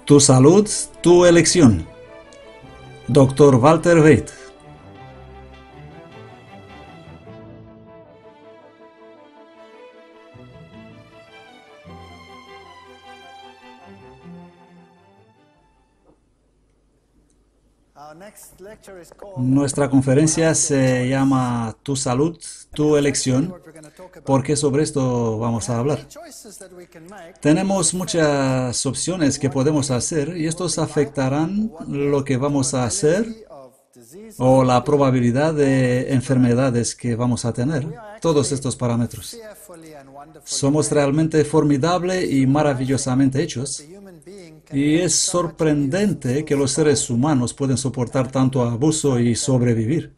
Tu salud, tu elección. Dr. Walter Veit. Nuestra conferencia se llama Tu salud, tu elección, porque sobre esto vamos a hablar. Tenemos muchas opciones que podemos hacer y estos afectarán lo que vamos a hacer o la probabilidad de enfermedades que vamos a tener, todos estos parámetros. Somos realmente formidable y maravillosamente hechos. Y es sorprendente que los seres humanos pueden soportar tanto abuso y sobrevivir.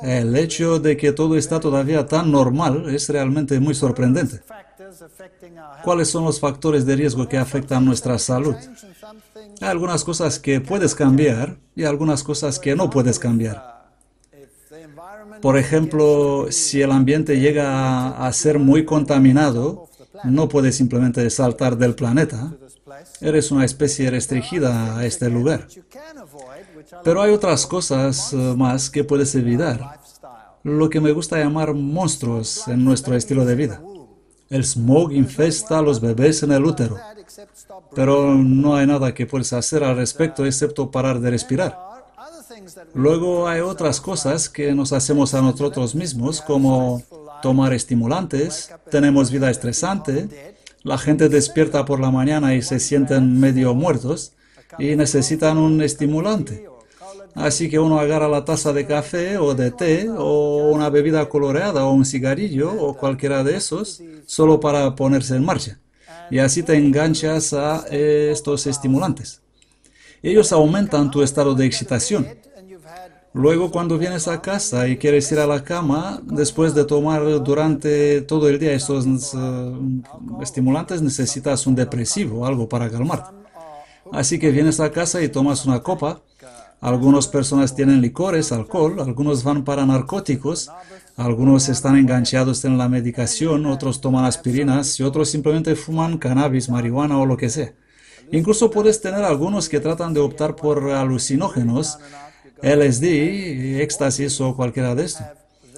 El hecho de que todo está todavía tan normal es realmente muy sorprendente. ¿Cuáles son los factores de riesgo que afectan nuestra salud? Hay algunas cosas que puedes cambiar y algunas cosas que no puedes cambiar. Por ejemplo, si el ambiente llega a ser muy contaminado, no puedes simplemente saltar del planeta. Eres una especie restringida a este lugar. Pero hay otras cosas más que puedes evitar. Lo que me gusta llamar monstruos en nuestro estilo de vida. El smog infesta a los bebés en el útero. Pero no hay nada que puedes hacer al respecto excepto parar de respirar. Luego hay otras cosas que nos hacemos a nosotros mismos, como tomar estimulantes, tenemos vida estresante, la gente despierta por la mañana y se sienten medio muertos y necesitan un estimulante. Así que uno agarra la taza de café o de té o una bebida coloreada o un cigarrillo o cualquiera de esos solo para ponerse en marcha. Y así te enganchas a estos estimulantes. Ellos aumentan tu estado de excitación. Luego, cuando vienes a casa y quieres ir a la cama, después de tomar durante todo el día estos estimulantes, necesitas un depresivo, algo para calmarte. Así que vienes a casa y tomas una copa. Algunas personas tienen licores, alcohol, algunos van para narcóticos, algunos están enganchados en la medicación, otros toman aspirinas y otros simplemente fuman cannabis, marihuana o lo que sea. Incluso puedes tener algunos que tratan de optar por alucinógenos, LSD, éxtasis o cualquiera de esto.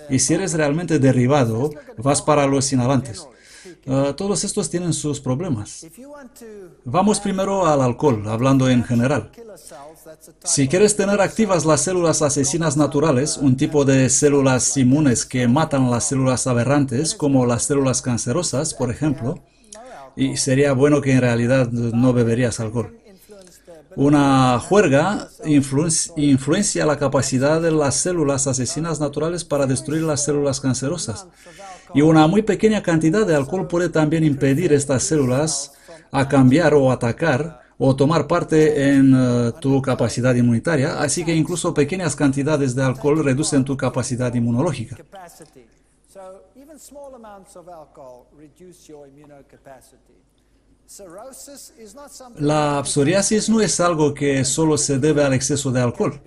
Y si eres realmente derribado, vas para los inhalantes. Todos estos tienen sus problemas. Vamos primero al alcohol, hablando en general. Si quieres tener activas las células asesinas naturales, un tipo de células inmunes que matan las células aberrantes, como las células cancerosas, por ejemplo, y sería bueno que en realidad no beberías alcohol. Una juerga influencia la capacidad de las células asesinas naturales para destruir las células cancerosas. Y una muy pequeña cantidad de alcohol puede también impedir estas células a cambiar o atacar o tomar parte en tu capacidad inmunitaria. Así que incluso pequeñas cantidades de alcohol reducen tu capacidad inmunológica. La psoriasis no es algo que solo se debe al exceso de alcohol.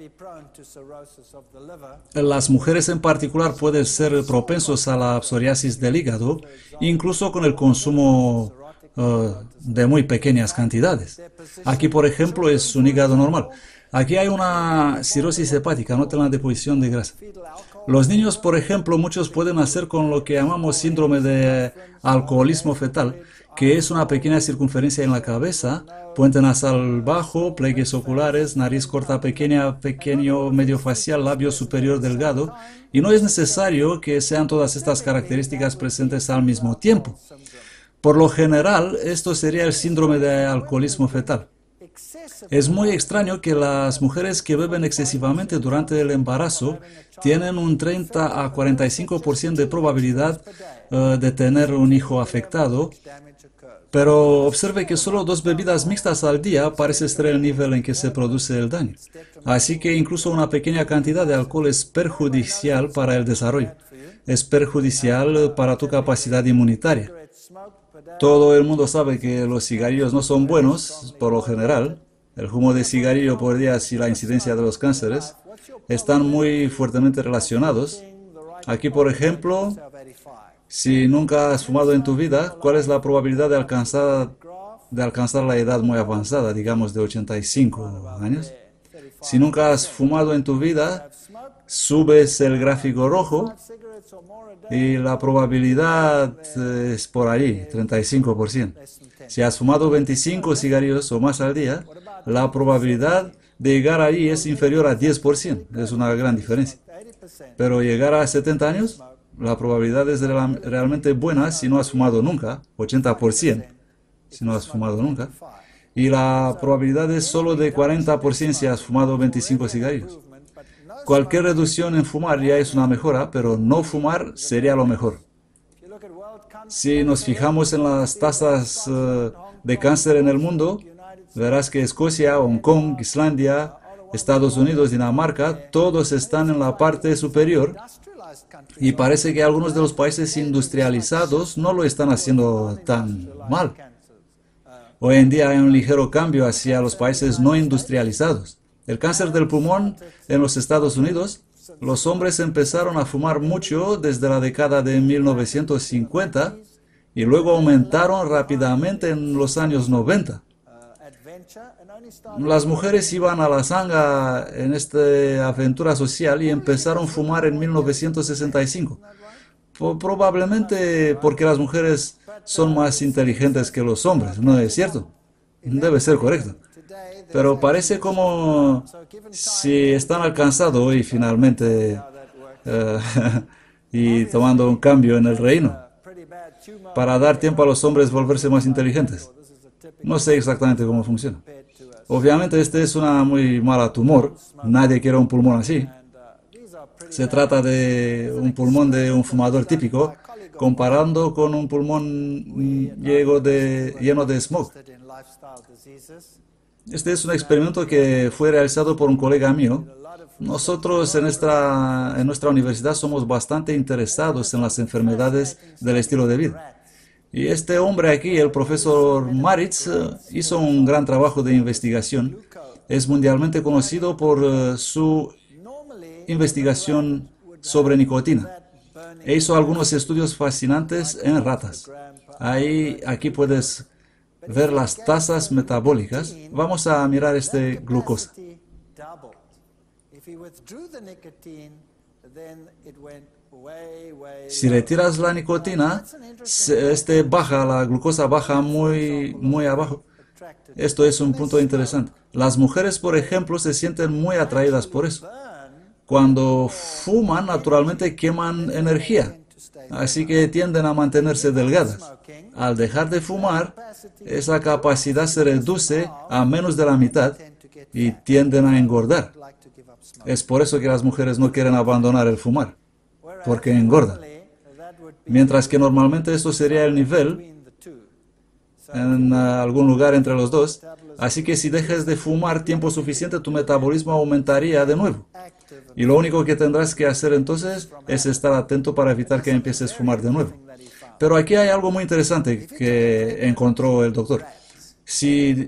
Las mujeres en particular pueden ser propensos a la psoriasis del hígado, incluso con el consumo de muy pequeñas cantidades. Aquí, por ejemplo, es un hígado normal. Aquí hay una cirrosis hepática, no la deposición de grasa. Los niños, por ejemplo, muchos pueden nacer con lo que llamamos síndrome de alcoholismo fetal, que es una pequeña circunferencia en la cabeza, puente nasal bajo, pliegues oculares, nariz corta pequeña, pequeño medio facial, labio superior delgado, y no es necesario que sean todas estas características presentes al mismo tiempo. Por lo general, esto sería el síndrome de alcoholismo fetal. Es muy extraño que las mujeres que beben excesivamente durante el embarazo tienen un 30 a 45% de probabilidad de tener un hijo afectado, pero observe que solo 2 bebidas mixtas al día parece ser el nivel en que se produce el daño. Así que incluso una pequeña cantidad de alcohol es perjudicial para el desarrollo. Es perjudicial para tu capacidad inmunitaria. Todo el mundo sabe que los cigarrillos no son buenos, por lo general. El humo de cigarrillo por día y la incidencia de los cánceres están muy fuertemente relacionados. Aquí, por ejemplo, si nunca has fumado en tu vida, ¿cuál es la probabilidad de alcanzar la edad muy avanzada, digamos de 85 años? Si nunca has fumado en tu vida, subes el gráfico rojo y la probabilidad es por ahí, 35%. Si has fumado 25 cigarrillos o más al día, la probabilidad de llegar ahí es inferior a 10%. Es una gran diferencia. Pero llegar a 70 años, la probabilidad es realmente buena si no has fumado nunca, 80% si no has fumado nunca. Y la probabilidad es solo de 40% si has fumado 25 cigarrillos. Cualquier reducción en fumar ya es una mejora, pero no fumar sería lo mejor. Si nos fijamos en las tasas de cáncer en el mundo, verás que Escocia, Hong Kong, Islandia, Estados Unidos, Dinamarca, todos están en la parte superior y parece que algunos de los países industrializados no lo están haciendo tan mal. Hoy en día hay un ligero cambio hacia los países no industrializados. El cáncer del pulmón en los Estados Unidos, los hombres empezaron a fumar mucho desde la década de 1950 y luego aumentaron rápidamente en los años 90. Las mujeres iban a la zanga en esta aventura social y empezaron a fumar en 1965. Probablemente porque las mujeres son más inteligentes que los hombres, ¿no es cierto? Debe ser correcto. Pero parece como si están alcanzando hoy finalmente y tomando un cambio en el reino para dar tiempo a los hombres volverse más inteligentes. No sé exactamente cómo funciona. Obviamente este es una muy mala tumor. Nadie quiere un pulmón así. Se trata de un pulmón de un fumador típico comparando con un pulmón lleno de smog. Este es un experimento que fue realizado por un colega mío. Nosotros en nuestra universidad somos bastante interesados en las enfermedades del estilo de vida. Y este hombre aquí, el profesor Maritz, hizo un gran trabajo de investigación. Es mundialmente conocido por su investigación sobre nicotina. E hizo algunos estudios fascinantes en ratas. Aquí puedes ver las tasas metabólicas. Vamos a mirar este glucosa. Si retiras la nicotina, la glucosa baja muy abajo. Esto es un punto interesante. Las mujeres, por ejemplo, se sienten muy atraídas por eso. Cuando fuman, naturalmente queman energía, así que tienden a mantenerse delgadas. Al dejar de fumar, esa capacidad se reduce a menos de la mitad y tienden a engordar. Es por eso que las mujeres no quieren abandonar el fumar, porque engordan. Mientras que normalmente esto sería el nivel en algún lugar entre los dos. Así que si dejas de fumar tiempo suficiente, tu metabolismo aumentaría de nuevo. Y lo único que tendrás que hacer entonces es estar atento para evitar que empieces a fumar de nuevo. Pero aquí hay algo muy interesante que encontró el doctor. Si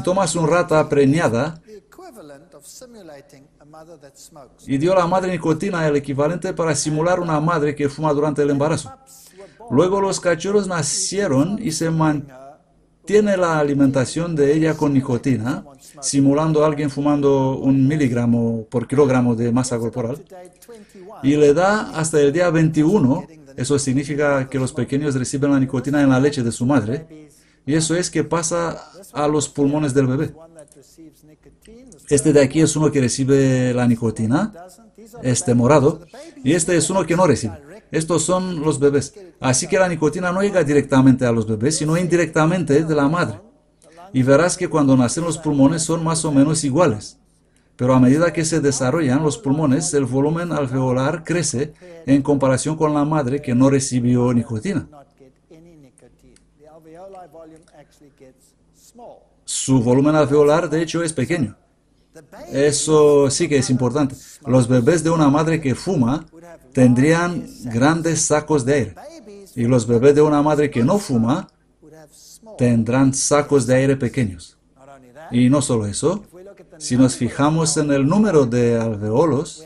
tomas una rata preñada y dio a la madre nicotina, el equivalente para simular una madre que fuma durante el embarazo. Luego los cachorros nacieron y se mantiene la alimentación de ella con nicotina, simulando a alguien fumando 1 miligramo por kilogramo de masa corporal, y le da hasta el día 21. Eso significa que los pequeños reciben la nicotina en la leche de su madre, y eso es que pasa a los pulmones del bebé. Este de aquí es uno que recibe la nicotina, este morado, y este es uno que no recibe. Estos son los bebés. Así que la nicotina no llega directamente a los bebés, sino indirectamente de la madre. Y verás que cuando nacen los pulmones son más o menos iguales. Pero a medida que se desarrollan los pulmones, el volumen alveolar crece en comparación con la madre que no recibió nicotina. Su volumen alveolar, de hecho, es pequeño. Eso sí que es importante. Los bebés de una madre que fuma tendrían grandes sacos de aire. Y los bebés de una madre que no fuma tendrán sacos de aire pequeños. Y no solo eso, si nos fijamos en el número de alveolos,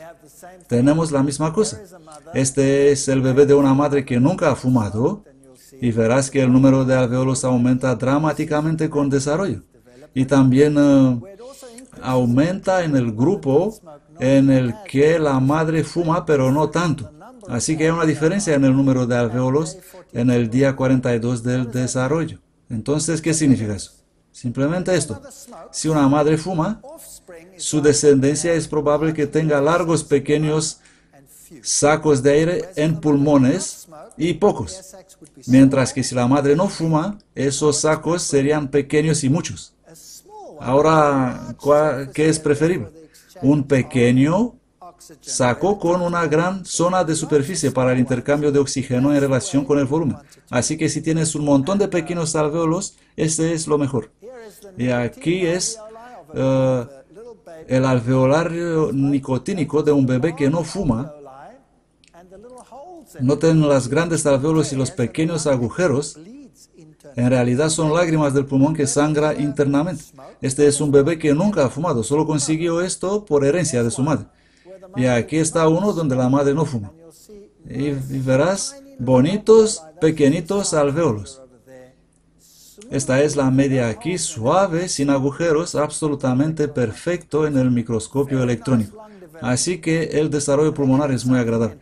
tenemos la misma cosa. Este es el bebé de una madre que nunca ha fumado y verás que el número de alveolos aumenta dramáticamente con desarrollo. Y también aumenta en el grupo en el que la madre fuma, pero no tanto. Así que hay una diferencia en el número de alveolos en el día 42 del desarrollo. Entonces, ¿qué significa eso? Simplemente esto. Si una madre fuma, su descendencia es probable que tenga largos, pequeños sacos de aire en pulmones y pocos. Mientras que si la madre no fuma, esos sacos serían pequeños y muchos. Ahora, ¿qué es preferible? Un pequeño saco con una gran zona de superficie para el intercambio de oxígeno en relación con el volumen. Así que si tienes un montón de pequeños alveolos, este es lo mejor. Y aquí es el alveolario nicotínico de un bebé que no fuma. Noten las grandes alveolos y los pequeños agujeros. En realidad son lágrimas del pulmón que sangra internamente. Este es un bebé que nunca ha fumado, solo consiguió esto por herencia de su madre. Y aquí está uno donde la madre no fuma. Y verás bonitos, pequeñitos alveolos. Esta es la media aquí, suave, sin agujeros, absolutamente perfecto en el microscopio electrónico. Así que el desarrollo pulmonar es muy agradable.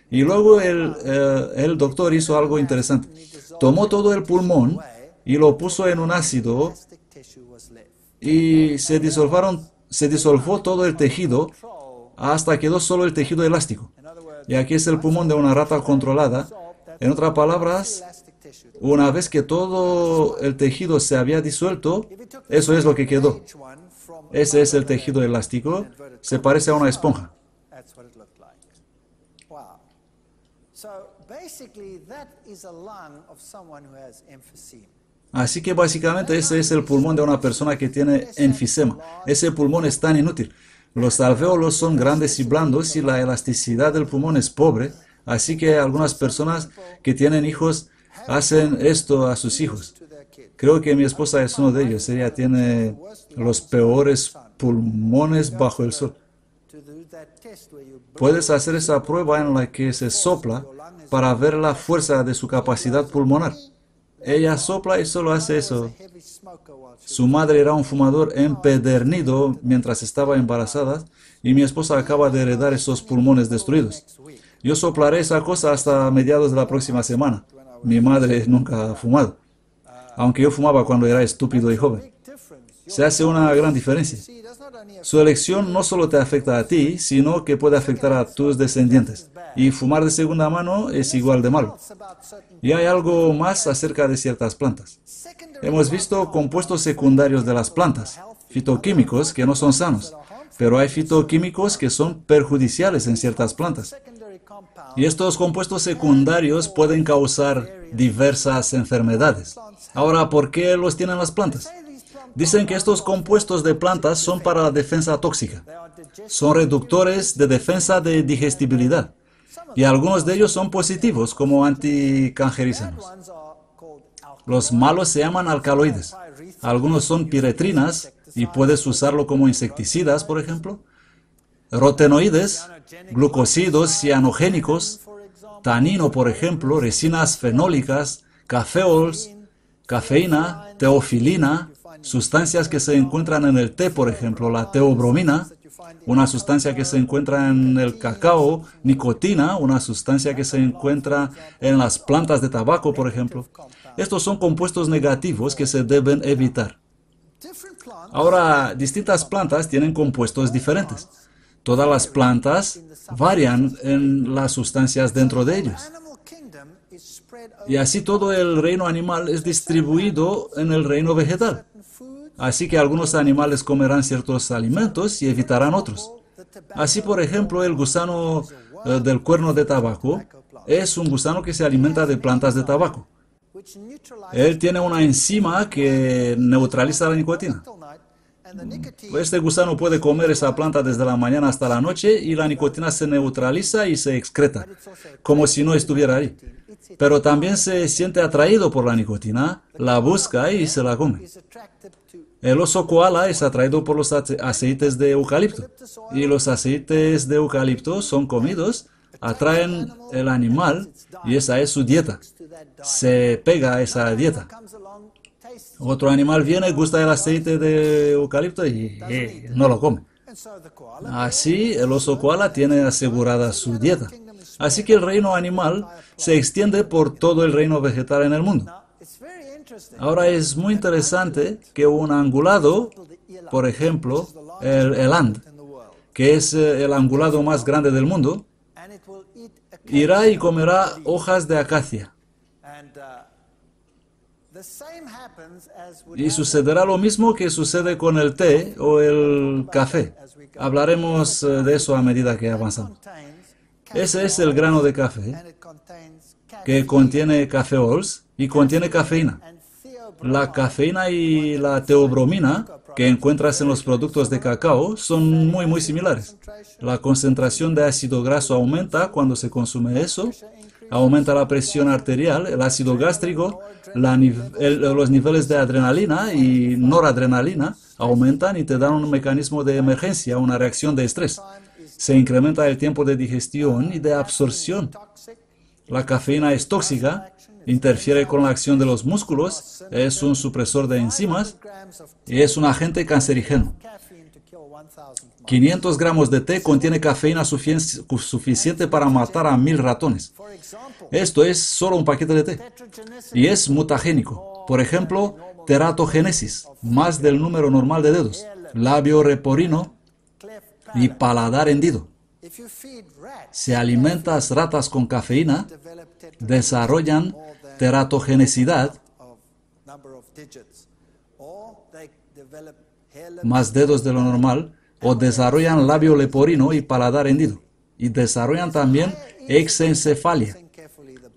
Y luego el doctor hizo algo interesante. Tomó todo el pulmón y lo puso en un ácido y se disolvó todo el tejido hasta quedó solo el tejido elástico. Y aquí es el pulmón de una rata controlada. En otras palabras, una vez que todo el tejido se había disuelto, eso es lo que quedó. Ese es el tejido elástico. Se parece a una esponja. Así que básicamente ese es el pulmón de una persona que tiene enfisema. Ese pulmón es tan inútil. Los alvéolos son grandes y blandos y la elasticidad del pulmón es pobre. Así que algunas personas que tienen hijos hacen esto a sus hijos. Creo que mi esposa es uno de ellos. Ella tiene los peores pulmones bajo el sol. Puedes hacer esa prueba en la que se sopla para ver la fuerza de su capacidad pulmonar. Ella sopla y solo hace eso. Su madre era un fumador empedernido mientras estaba embarazada y mi esposa acaba de heredar esos pulmones destruidos. Yo soplaré esa cosa hasta mediados de la próxima semana. Mi madre nunca ha fumado, aunque yo fumaba cuando era estúpido y joven. Se hace una gran diferencia. Su elección no solo te afecta a ti, sino que puede afectar a tus descendientes. Y fumar de segunda mano es igual de malo. Y hay algo más acerca de ciertas plantas. Hemos visto compuestos secundarios de las plantas, fitoquímicos que no son sanos, pero hay fitoquímicos que son perjudiciales en ciertas plantas. Y estos compuestos secundarios pueden causar diversas enfermedades. Ahora, ¿por qué los tienen las plantas? Dicen que estos compuestos de plantas son para la defensa tóxica. Son reductores de defensa de digestibilidad. Y algunos de ellos son positivos como anticancerígenos. Los malos se llaman alcaloides. Algunos son piretrinas y puedes usarlo como insecticidas, por ejemplo. Rotenoides, glucósidos cianogénicos, tanino, por ejemplo, resinas fenólicas, cafeols, cafeína, teofilina, sustancias que se encuentran en el té, por ejemplo, la teobromina, una sustancia que se encuentra en el cacao, nicotina, una sustancia que se encuentra en las plantas de tabaco, por ejemplo. Estos son compuestos negativos que se deben evitar. Ahora, distintas plantas tienen compuestos diferentes. Todas las plantas varían en las sustancias dentro de ellos. Y así todo el reino animal es distribuido en el reino vegetal. Así que algunos animales comerán ciertos alimentos y evitarán otros. Así, por ejemplo, el gusano del cuerno de tabaco es un gusano que se alimenta de plantas de tabaco. Él tiene una enzima que neutraliza la nicotina. Este gusano puede comer esa planta desde la mañana hasta la noche y la nicotina se neutraliza y se excreta, como si no estuviera ahí. Pero también se siente atraído por la nicotina, la busca y se la come. El oso koala es atraído por los aceites de eucalipto, y los aceites de eucalipto son comidos, atraen el animal y esa es su dieta. Se pega a esa dieta. Otro animal viene, gusta el aceite de eucalipto y no lo come. Así, el oso koala tiene asegurada su dieta. Así que el reino animal se extiende por todo el reino vegetal en el mundo. Ahora es muy interesante que un angulado, por ejemplo, el eland, que es el angulado más grande del mundo, irá y comerá hojas de acacia. Y sucederá lo mismo que sucede con el té o el café. Hablaremos de eso a medida que avanzamos. Ese es el grano de café, que contiene cafeols y contiene cafeína. La cafeína y la teobromina que encuentras en los productos de cacao son muy similares. La concentración de ácido graso aumenta cuando se consume eso, aumenta la presión arterial, el ácido gástrico, los niveles de adrenalina y noradrenalina aumentan y te dan un mecanismo de emergencia, una reacción de estrés. Se incrementa el tiempo de digestión y de absorción. La cafeína es tóxica, interfiere con la acción de los músculos, es un supresor de enzimas y es un agente cancerígeno. 500 gramos de té contiene cafeína suficiente para matar a 1000 ratones. Esto es solo un paquete de té. Y es mutagénico. Por ejemplo, teratogénesis, más del número normal de dedos, labio leporino y paladar hendido. Si alimentas ratas con cafeína, desarrollan teratogenicidad, más dedos de lo normal, o desarrollan labio leporino y paladar hendido. Y desarrollan también exencefalia.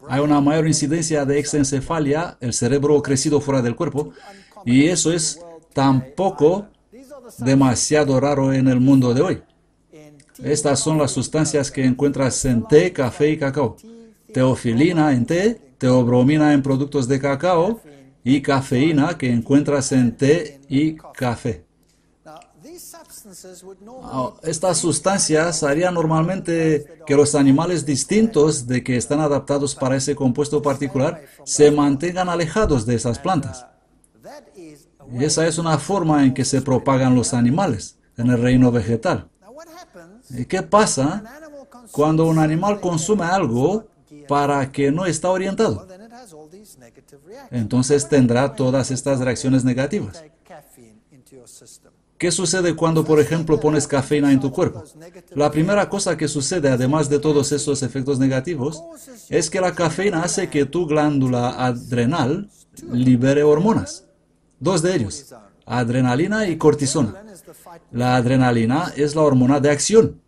Hay una mayor incidencia de exencefalia, el cerebro crecido fuera del cuerpo, y eso es tampoco demasiado raro en el mundo de hoy. Estas son las sustancias que encuentras en té, café y cacao. Teofilina en té, teobromina en productos de cacao y cafeína que encuentras en té y café. Estas sustancias harían normalmente que los animales distintos de que están adaptados para ese compuesto particular se mantengan alejados de esas plantas. Y esa es una forma en que se propagan los animales en el reino vegetal. ¿Y qué pasa cuando un animal consume algo para que no está orientado? Entonces tendrá todas estas reacciones negativas. ¿Qué sucede cuando, por ejemplo, pones cafeína en tu cuerpo? La primera cosa que sucede, además de todos esos efectos negativos, es que la cafeína hace que tu glándula adrenal libere hormonas. Dos de ellos, adrenalina y cortisona. La adrenalina es la hormona de acción.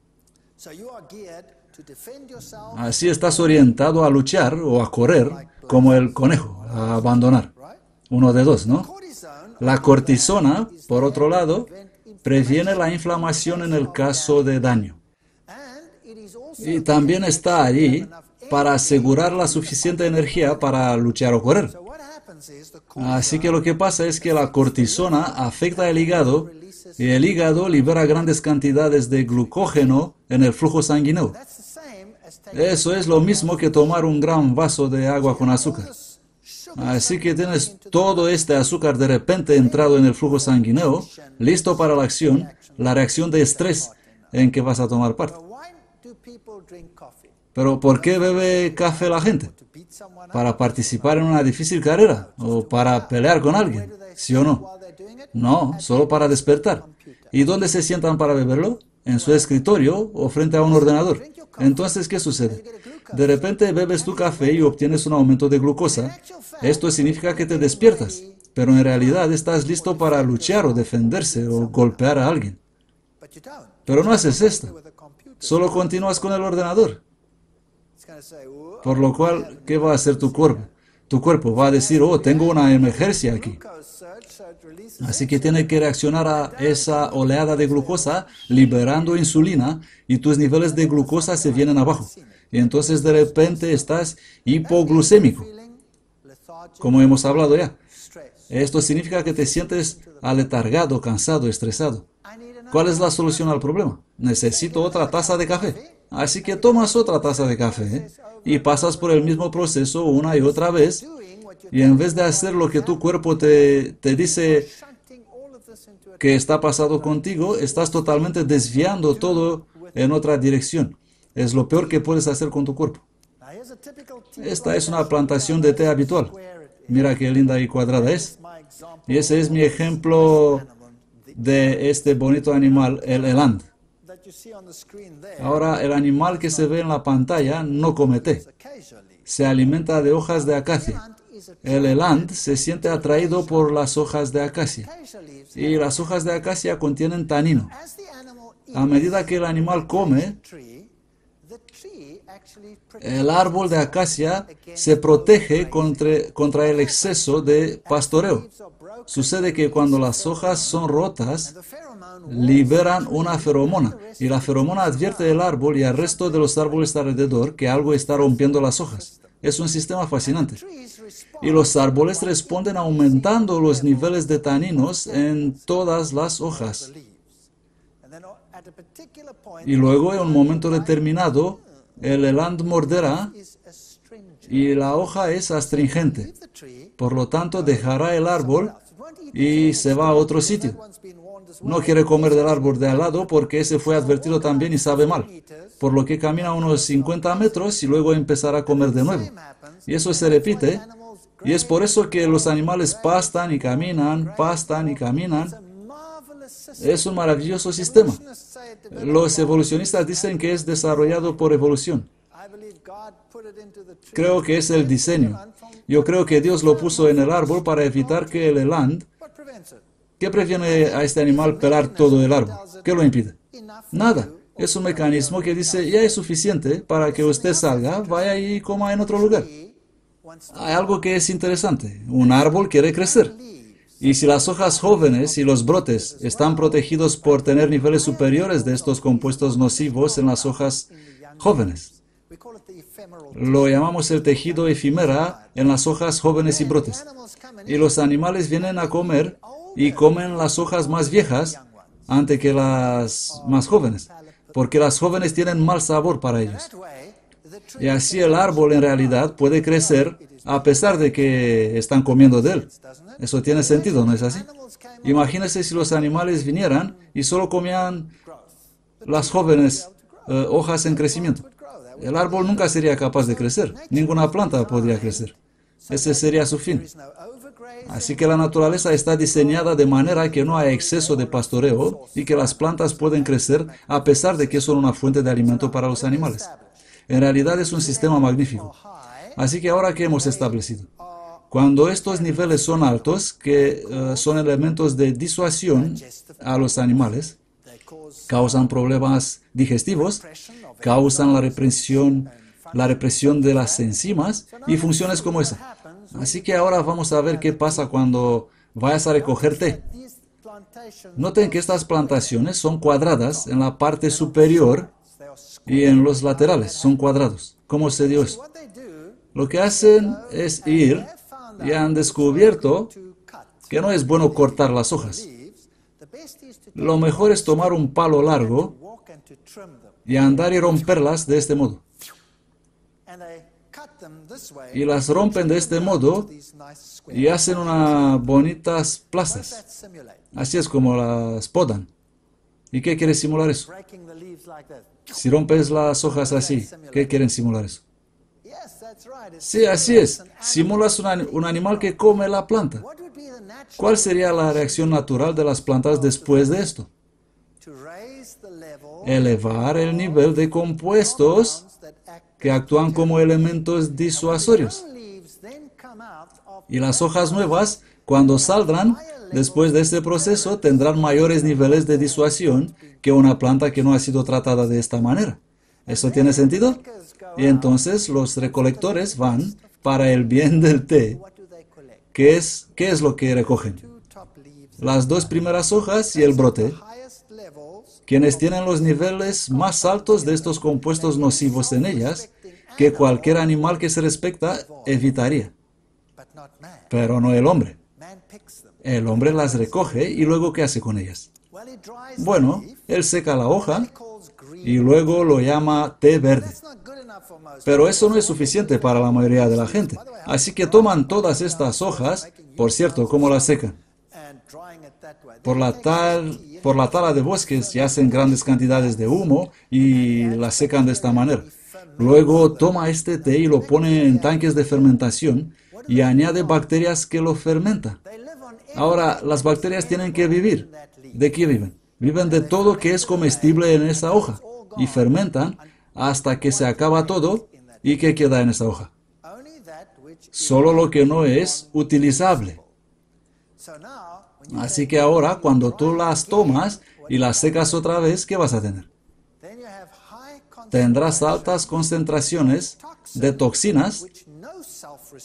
Así estás orientado a luchar o a correr como el conejo, a abandonar. Uno de dos, ¿no? La cortisona, por otro lado, previene la inflamación en el caso de daño. Y también está allí para asegurar la suficiente energía para luchar o correr. Así que lo que pasa es que la cortisona afecta el hígado y el hígado libera grandes cantidades de glucógeno en el flujo sanguíneo. Eso es lo mismo que tomar un gran vaso de agua con azúcar. Así que tienes todo este azúcar de repente entrado en el flujo sanguíneo, listo para la reacción de estrés en que vas a tomar parte. Pero ¿por qué bebe café la gente? ¿Para participar en una difícil carrera? ¿O para pelear con alguien? ¿Sí o no? No, solo para despertar. ¿Y dónde se sientan para beberlo? En su escritorio o frente a un ordenador. Entonces, ¿qué sucede? De repente bebes tu café y obtienes un aumento de glucosa. Esto significa que te despiertas, pero en realidad estás listo para luchar o defenderse o golpear a alguien. Pero no haces esto. Solo continúas con el ordenador. Por lo cual, ¿qué va a hacer tu cuerpo? Tu cuerpo va a decir, oh, tengo una emergencia aquí. Así que tiene que reaccionar a esa oleada de glucosa liberando insulina y tus niveles de glucosa se vienen abajo. Y entonces de repente estás hipoglucémico, como hemos hablado ya. Esto significa que te sientes aletargado, cansado, estresado. ¿Cuál es la solución al problema? Necesito otra taza de café. Así que tomas otra taza de café y pasas por el mismo proceso una y otra vez. Y en vez de hacer lo que tu cuerpo te dice que está pasando contigo, estás totalmente desviando todo en otra dirección. Es lo peor que puedes hacer con tu cuerpo. Esta es una plantación de té habitual. Mira qué linda y cuadrada es. Y ese es mi ejemplo de este bonito animal, el eland. Ahora, el animal que se ve en la pantalla no come té. Se alimenta de hojas de acacia. El eland se siente atraído por las hojas de acacia. Y las hojas de acacia contienen tanino. A medida que el animal come, el árbol de acacia se protege contra el exceso de pastoreo. Sucede que cuando las hojas son rotas, liberan una feromona. Y la feromona advierte al árbol y al resto de los árboles alrededor que algo está rompiendo las hojas. Es un sistema fascinante. Y los árboles responden aumentando los niveles de taninos en todas las hojas. Y luego, en un momento determinado, el eland morderá y la hoja es astringente. Por lo tanto, dejará el árbol y se va a otro sitio. No quiere comer del árbol de al lado porque ese fue advertido también y sabe mal. Por lo que camina unos 50 metros y luego empezará a comer de nuevo. Y eso se repite. Y es por eso que los animales pastan y caminan, pastan y caminan. Es un maravilloso sistema. Los evolucionistas dicen que es desarrollado por evolución. Creo que es el diseño. Yo creo que Dios lo puso en el árbol para evitar que el eland... ¿Qué previene a este animal pelar todo el árbol? ¿Qué lo impide? Nada. Es un mecanismo que dice, ya es suficiente para que usted salga, vaya y coma en otro lugar. Hay algo que es interesante. Un árbol quiere crecer. Y si las hojas jóvenes y los brotes están protegidos por tener niveles superiores de estos compuestos nocivos en las hojas jóvenes, lo llamamos el tejido efímera en las hojas jóvenes y brotes. Y los animales vienen a comer y comen las hojas más viejas antes que las más jóvenes, porque las jóvenes tienen mal sabor para ellos. Y así el árbol en realidad puede crecer a pesar de que están comiendo de él. Eso tiene sentido, ¿no es así? Imagínense si los animales vinieran y solo comían las jóvenes hojas en crecimiento. El árbol nunca sería capaz de crecer. Ninguna planta podría crecer. Ese sería su fin. Así que la naturaleza está diseñada de manera que no hay exceso de pastoreo y que las plantas pueden crecer a pesar de que son una fuente de alimento para los animales. En realidad es un sistema magnífico. Así que ahora, ¿qué hemos establecido? Cuando estos niveles son altos, que son elementos de disuasión a los animales, causan problemas digestivos, causan la represión de las enzimas y funciones como esa. Así que ahora vamos a ver qué pasa cuando vayas a recoger té. Noten que estas plantaciones son cuadradas en la parte superior y en los laterales son cuadrados. ¿Cómo se dio eso? Lo que hacen es ir y han descubierto que no es bueno cortar las hojas. Lo mejor es tomar un palo largo y andar y romperlas de este modo. Y las rompen de este modo y hacen unas bonitas plazas. Así es como las podan. ¿Y qué quiere simular eso? Si rompes las hojas así, ¿qué quieren simular eso? Sí, así es. Simulas un animal que come la planta. ¿Cuál sería la reacción natural de las plantas después de esto? Elevar el nivel de compuestos que actúan como elementos disuasorios. Y las hojas nuevas, cuando saldrán después de este proceso, tendrán mayores niveles de disuasión que una planta que no ha sido tratada de esta manera. ¿Eso tiene sentido? Y entonces los recolectores van para el bien del té. ¿Qué es lo que recogen? las dos primeras hojas y el brote, quienes tienen los niveles más altos de estos compuestos nocivos en ellas, que cualquier animal que se respeta evitaría. Pero no el hombre. El hombre las recoge y luego ¿qué hace con ellas? Bueno, él seca la hoja y luego lo llama té verde. Pero eso no es suficiente para la mayoría de la gente. Así que toman todas estas hojas, por cierto, ¿cómo las secan? Por la tala de bosques y hacen grandes cantidades de humo y las secan de esta manera. Luego toma este té y lo pone en tanques de fermentación y añade bacterias que lo fermentan. Ahora, las bacterias tienen que vivir. ¿De qué viven? Viven de todo que es comestible en esa hoja y fermentan hasta que se acaba todo. ¿Y qué queda en esa hoja? Solo lo que no es utilizable. Así que ahora, cuando tú las tomas y las secas otra vez, ¿qué vas a tener? Tendrás altas concentraciones de toxinas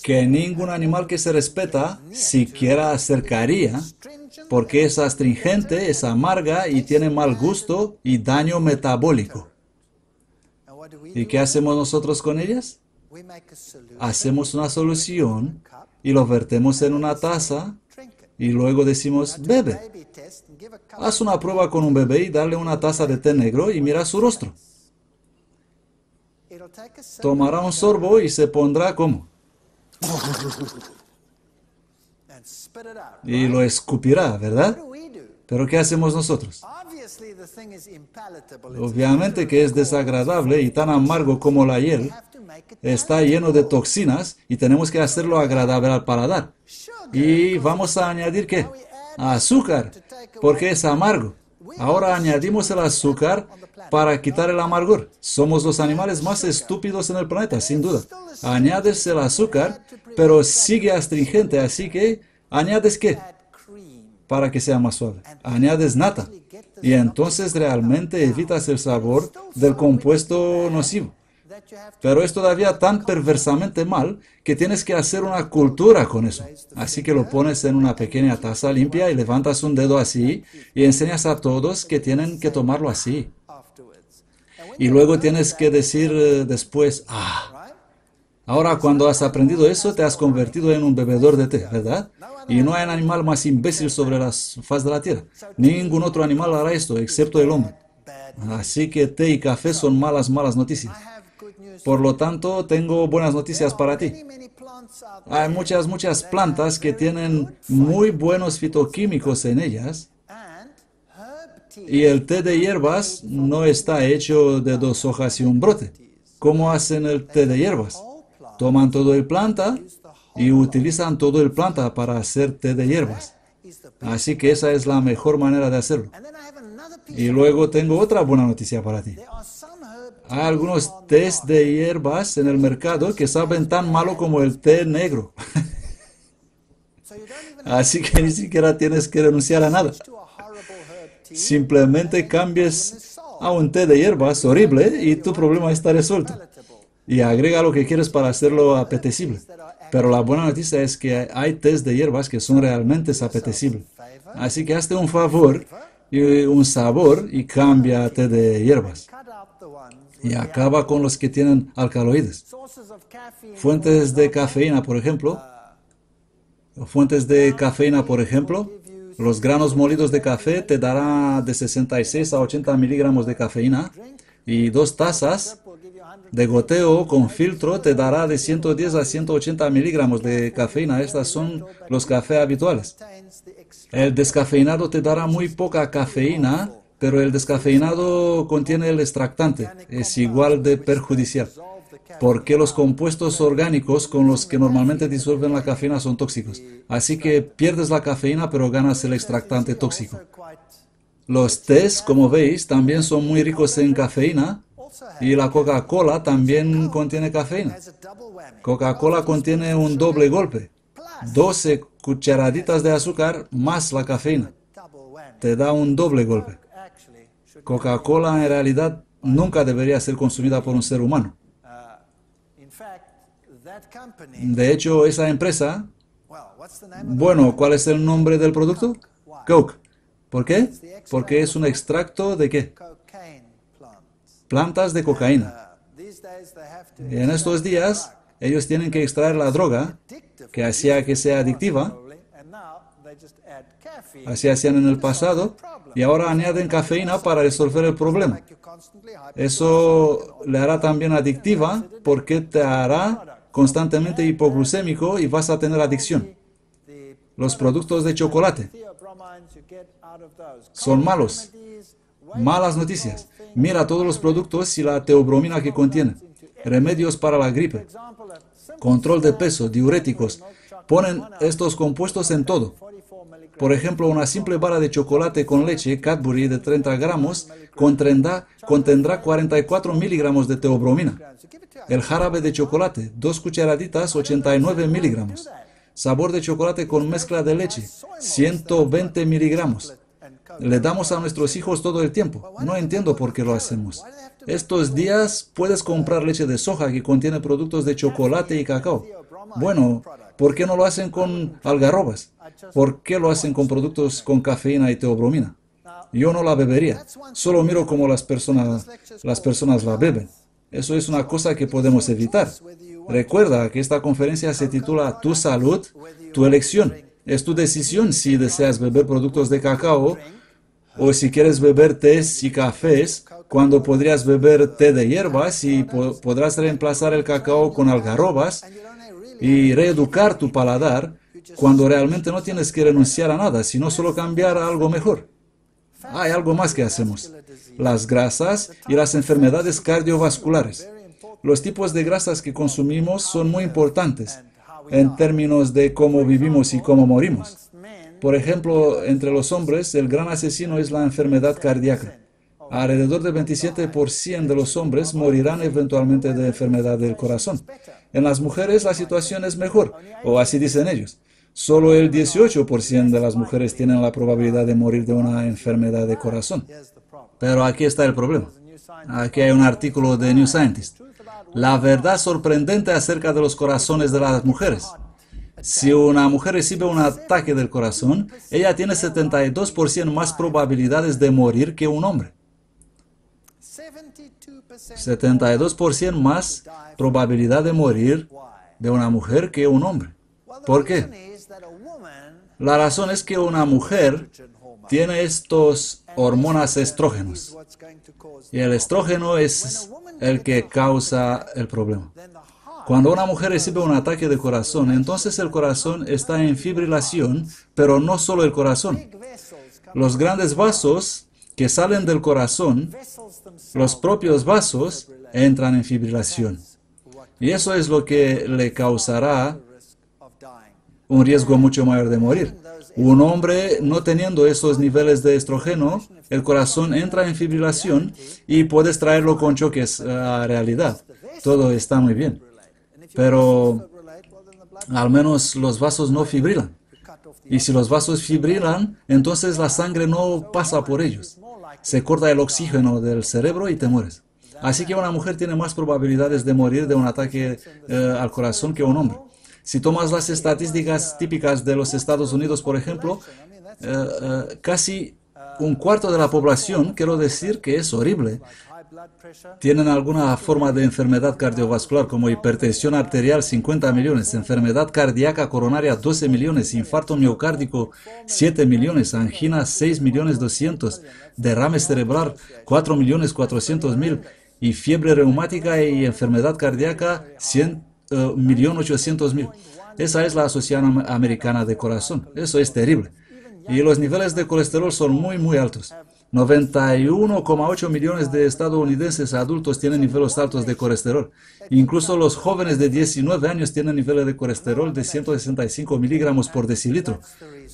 que ningún animal que se respeta siquiera acercaría, porque es astringente, es amarga y tiene mal gusto y daño metabólico. ¿Y qué hacemos nosotros con ellas? Hacemos una solución y lo vertemos en una taza y luego decimos, bebe. Haz una prueba con un bebé y dale una taza de té negro y mira su rostro. Tomará un sorbo y se pondrá como. Y lo escupirá, ¿verdad? Pero ¿qué hacemos nosotros? Obviamente que es desagradable y tan amargo como la hiel. Está lleno de toxinas y tenemos que hacerlo agradable al paladar. Y vamos a añadir ¿qué? Azúcar, porque es amargo. Ahora añadimos el azúcar para quitar el amargor. Somos los animales más estúpidos en el planeta, sin duda. Añades el azúcar, pero sigue astringente, así que ¿añades qué? Para que sea más suave. Añades nata. Y entonces realmente evitas el sabor del compuesto nocivo. Pero es todavía tan perversamente mal que tienes que hacer una cultura con eso. Así que lo pones en una pequeña taza limpia y levantas un dedo así y enseñas a todos que tienen que tomarlo así. Y luego tienes que decir después, ahora cuando has aprendido eso te has convertido en un bebedor de té, ¿verdad? Y no hay un animal más imbécil sobre la faz de la tierra. Ningún otro animal hará esto, excepto el hombre. Así que té y café son malas noticias. Por lo tanto, tengo buenas noticias para ti. Hay muchas plantas que tienen muy buenos fitoquímicos en ellas. Y el té de hierbas no está hecho de 2 hojas y un brote. ¿Cómo hacen el té de hierbas? Toman todo el planta y utilizan todo el planta para hacer té de hierbas. Así que esa es la mejor manera de hacerlo. Y luego tengo otra buena noticia para ti. Hay algunos tés de hierbas en el mercado que saben tan malo como el té negro. Así que ni siquiera tienes que renunciar a nada. Simplemente cambies a un té de hierbas horrible y tu problema está resuelto. Y agrega lo que quieres para hacerlo apetecible. Pero la buena noticia es que hay tés de hierbas que son realmente apetecibles. Así que hazte un favor y un sabor y cambia a té de hierbas. Y acaba con los que tienen alcaloides. Fuentes de cafeína, por ejemplo. Los granos molidos de café te dará de 66 a 80 miligramos de cafeína. Y 2 tazas de goteo con filtro te dará de 110 a 180 miligramos de cafeína. Estas son los cafés habituales. El descafeinado te dará muy poca cafeína, pero el descafeinado contiene el extractante. Es igual de perjudicial, porque los compuestos orgánicos con los que normalmente disuelven la cafeína son tóxicos. Así que pierdes la cafeína, pero ganas el extractante tóxico. Los tés, como veis, también son muy ricos en cafeína, y la Coca-Cola también contiene cafeína. Coca-Cola contiene un doble golpe. 12 cucharaditas de azúcar más la cafeína. Te da un doble golpe. Coca-Cola en realidad nunca debería ser consumida por un ser humano. De hecho, esa empresa, bueno, ¿cuál es el nombre del producto? Coke. ¿Por qué? Porque es un extracto de ¿qué? Plantas de cocaína. Y en estos días, ellos tienen que extraer la droga que hacía que sea adictiva. Así hacían en el pasado. Y ahora añaden cafeína para resolver el problema. Eso le hará también adictiva porque te hará constantemente hipoglucémico y vas a tener adicción. Los productos de chocolate son malos. Malas noticias. Mira todos los productos y la teobromina que contienen. Remedios para la gripe. Control de peso, diuréticos. Ponen estos compuestos en todo. Por ejemplo, una simple barra de chocolate con leche Cadbury de 30 gramos contendrá 44 miligramos de teobromina. El jarabe de chocolate, 2 cucharaditas, 89 miligramos. Sabor de chocolate con mezcla de leche, 120 miligramos. Le damos a nuestros hijos todo el tiempo. No entiendo por qué lo hacemos. Estos días puedes comprar leche de soja que contiene productos de chocolate y cacao. Bueno, ¿por qué no lo hacen con algarrobas? ¿Por qué lo hacen con productos con cafeína y teobromina? Yo no la bebería. Solo miro cómo las personas la beben. Eso es una cosa que podemos evitar. Recuerda que esta conferencia se titula Tu salud, tu elección. Es tu decisión si deseas beber productos de cacao o si quieres beber tés y cafés, cuando podrías beber té de hierbas y podrás reemplazar el cacao con algarrobas y reeducar tu paladar cuando realmente no tienes que renunciar a nada, sino solo cambiar a algo mejor. Hay algo más que hacemos. Las grasas y las enfermedades cardiovasculares. Los tipos de grasas que consumimos son muy importantes en términos de cómo vivimos y cómo morimos. Por ejemplo, entre los hombres, el gran asesino es la enfermedad cardíaca. Alrededor del 27% de los hombres morirán eventualmente de enfermedad del corazón. En las mujeres la situación es mejor, o así dicen ellos. Solo el 18% de las mujeres tienen la probabilidad de morir de una enfermedad de corazón. Pero aquí está el problema. Aquí hay un artículo de New Scientist. La verdad sorprendente acerca de los corazones de las mujeres. Si una mujer recibe un ataque del corazón, ella tiene 72% más probabilidades de morir que un hombre. 72% más probabilidad de morir de una mujer que un hombre. ¿Por qué? La razón es que una mujer tiene estos hormonas estrógenos. Y el estrógeno es el que causa el problema. Cuando una mujer recibe un ataque de corazón, entonces el corazón está en fibrilación, pero no solo el corazón. Los grandes vasos que salen del corazón, los propios vasos, entran en fibrilación. Y eso es lo que le causará un riesgo mucho mayor de morir. Un hombre no teniendo esos niveles de estrógeno, el corazón entra en fibrilación y puedes traerlo con choques a realidad. Todo está muy bien. Pero al menos los vasos no fibrilan. Y si los vasos fibrilan, entonces la sangre no pasa por ellos. Se corta el oxígeno del cerebro y te mueres. Así que una mujer tiene más probabilidades de morir de un ataque al corazón que un hombre. Si tomas las estadísticas típicas de los Estados Unidos, por ejemplo, casi un cuarto de la población, quiero decir que es horrible, tienen alguna forma de enfermedad cardiovascular como hipertensión arterial 50 millones, enfermedad cardíaca coronaria 12 millones, infarto miocárdico 7 millones, angina 6 millones 200, derrame cerebral 4 millones 400 mil y fiebre reumática y enfermedad cardíaca 1.800.000. Esa es la Asociación Americana de Corazón. Eso es terrible. Y los niveles de colesterol son muy, muy altos. 91,8 millones de estadounidenses adultos tienen niveles altos de colesterol. Incluso los jóvenes de 19 años tienen niveles de colesterol de 165 miligramos por decilitro.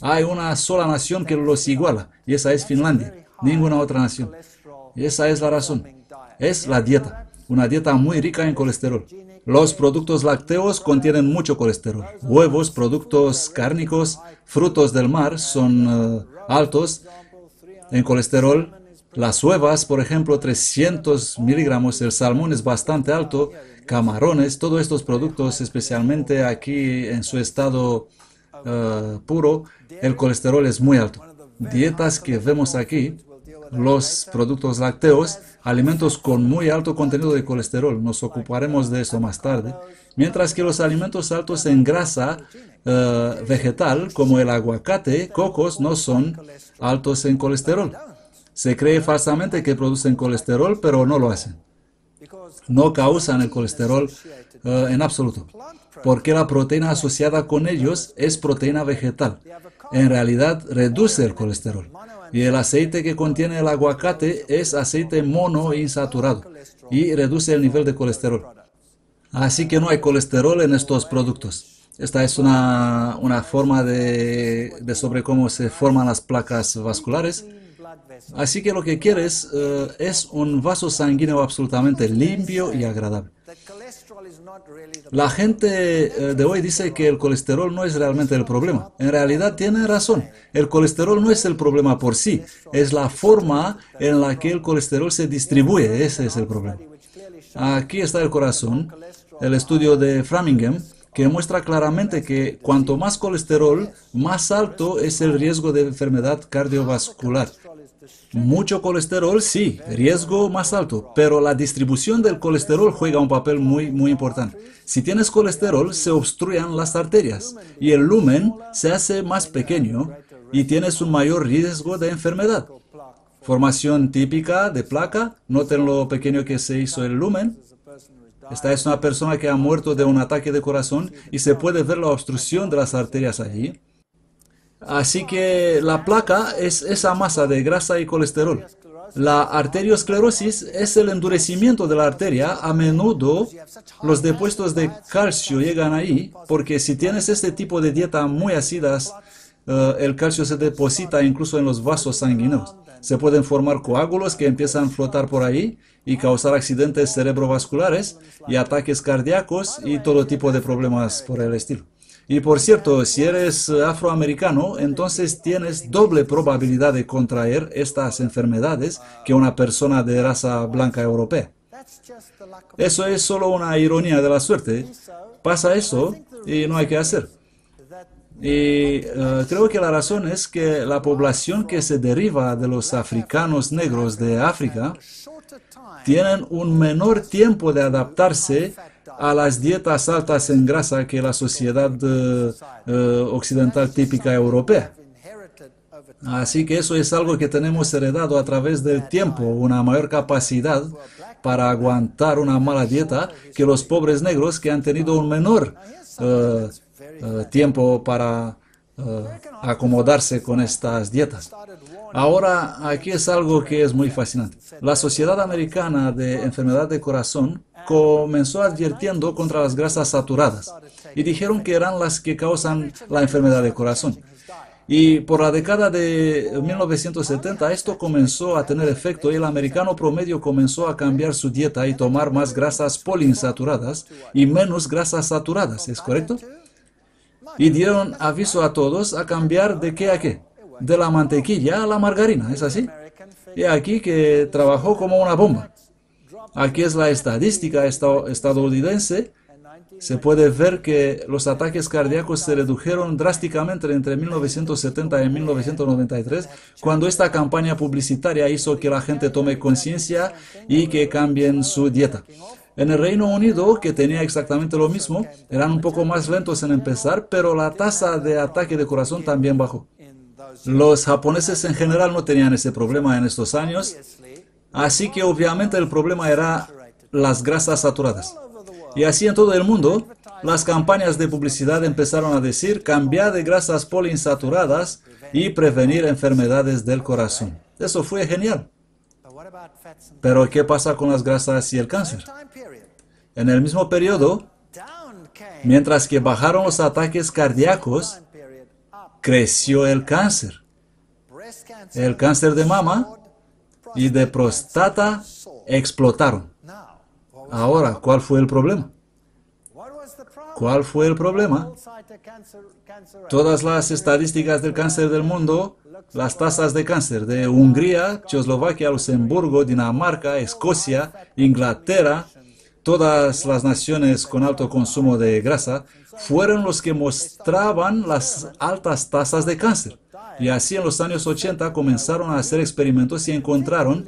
Hay una sola nación que los iguala, y esa es Finlandia. Ninguna otra nación. Y esa es la razón. Es la dieta. Una dieta muy rica en colesterol. Los productos lácteos contienen mucho colesterol. Huevos, productos cárnicos, frutos del mar son altos en colesterol. Las huevas, por ejemplo, 300 miligramos. El salmón es bastante alto. Camarones, todos estos productos, especialmente aquí en su estado puro, el colesterol es muy alto. dietas que vemos aquí, los productos lácteos, alimentos con muy alto contenido de colesterol, nos ocuparemos de eso más tarde, mientras que los alimentos altos en grasa vegetal, como el aguacate, cocos, no son altos en colesterol. Se cree falsamente que producen colesterol, pero no lo hacen. No causan el colesterol en absoluto, porque la proteína asociada con ellos es proteína vegetal. En realidad reduce el colesterol. Y el aceite que contiene el aguacate es aceite monoinsaturado y reduce el nivel de colesterol. Así que no hay colesterol en estos productos. Esta es una forma de sobre cómo se forman las placas vasculares. Así que lo que quieres es un vaso sanguíneo absolutamente limpio y agradable. La gente de hoy dice que el colesterol no es realmente el problema. En realidad tiene razón. El colesterol no es el problema por sí. Es la forma en la que el colesterol se distribuye. Ese es el problema. Aquí está el corazón, el estudio de Framingham, que muestra claramente que cuanto más colesterol, más alto es el riesgo de enfermedad cardiovascular. Mucho colesterol, sí, riesgo más alto, pero la distribución del colesterol juega un papel muy importante. Si tienes colesterol, se obstruyen las arterias y el lumen se hace más pequeño y tienes un mayor riesgo de enfermedad. Formación típica de placa, noten lo pequeño que se hizo el lumen. Esta es una persona que ha muerto de un ataque de corazón y se puede ver la obstrucción de las arterias allí. Así que la placa es esa masa de grasa y colesterol. La arteriosclerosis es el endurecimiento de la arteria. A menudo los depósitos de calcio llegan ahí porque si tienes este tipo de dieta muy ácidas, el calcio se deposita incluso en los vasos sanguíneos. Se pueden formar coágulos que empiezan a flotar por ahí y causar accidentes cerebrovasculares y ataques cardíacos y todo tipo de problemas por el estilo. Y por cierto, si eres afroamericano, entonces tienes doble probabilidad de contraer estas enfermedades que una persona de raza blanca europea. Eso es solo una ironía de la suerte. Pasa eso y no hay que hacer. Y creo que la razón es que la población que se deriva de los africanos negros de África tienen un menor tiempo de adaptarse a las dietas altas en grasa que la sociedad occidental típica europea. Así que eso es algo que tenemos heredado a través del tiempo, una mayor capacidad para aguantar una mala dieta que los pobres negros que han tenido un menor tiempo para acomodarse con estas dietas. Ahora, aquí es algo que es muy fascinante. La Sociedad Americana de Enfermedad de Corazón comenzó advirtiendo contra las grasas saturadas y dijeron que eran las que causan la enfermedad de corazón. Y por la década de 1970 esto comenzó a tener efecto y el americano promedio comenzó a cambiar su dieta y tomar más grasas poliinsaturadas y menos grasas saturadas, ¿es correcto? Y dieron aviso a todos a cambiar de qué a qué, de la mantequilla a la margarina, ¿es así? Y aquí que trabajó como una bomba. Aquí es la estadística estadounidense. Se puede ver que los ataques cardíacos se redujeron drásticamente entre 1970 y 1993, cuando esta campaña publicitaria hizo que la gente tome conciencia y que cambien su dieta. En el Reino Unido, que tenía exactamente lo mismo, eran un poco más lentos en empezar, pero la tasa de ataque de corazón también bajó. Los japoneses en general no tenían ese problema en estos años, así que obviamente el problema era las grasas saturadas. Y así en todo el mundo, las campañas de publicidad empezaron a decir cambiar de grasas poliinsaturadas y prevenir enfermedades del corazón. Eso fue genial. Pero ¿qué pasa con las grasas y el cáncer? En el mismo periodo, mientras que bajaron los ataques cardíacos, creció el cáncer. El cáncer de mama y de próstata explotaron. Ahora, ¿cuál fue el problema? ¿Cuál fue el problema? Todas las estadísticas del cáncer del mundo, las tasas de cáncer de Hungría, Checoslovaquia, Luxemburgo, Dinamarca, Escocia, Inglaterra, todas las naciones con alto consumo de grasa, fueron los que mostraban las altas tasas de cáncer. Y así en los años 80 comenzaron a hacer experimentos y encontraron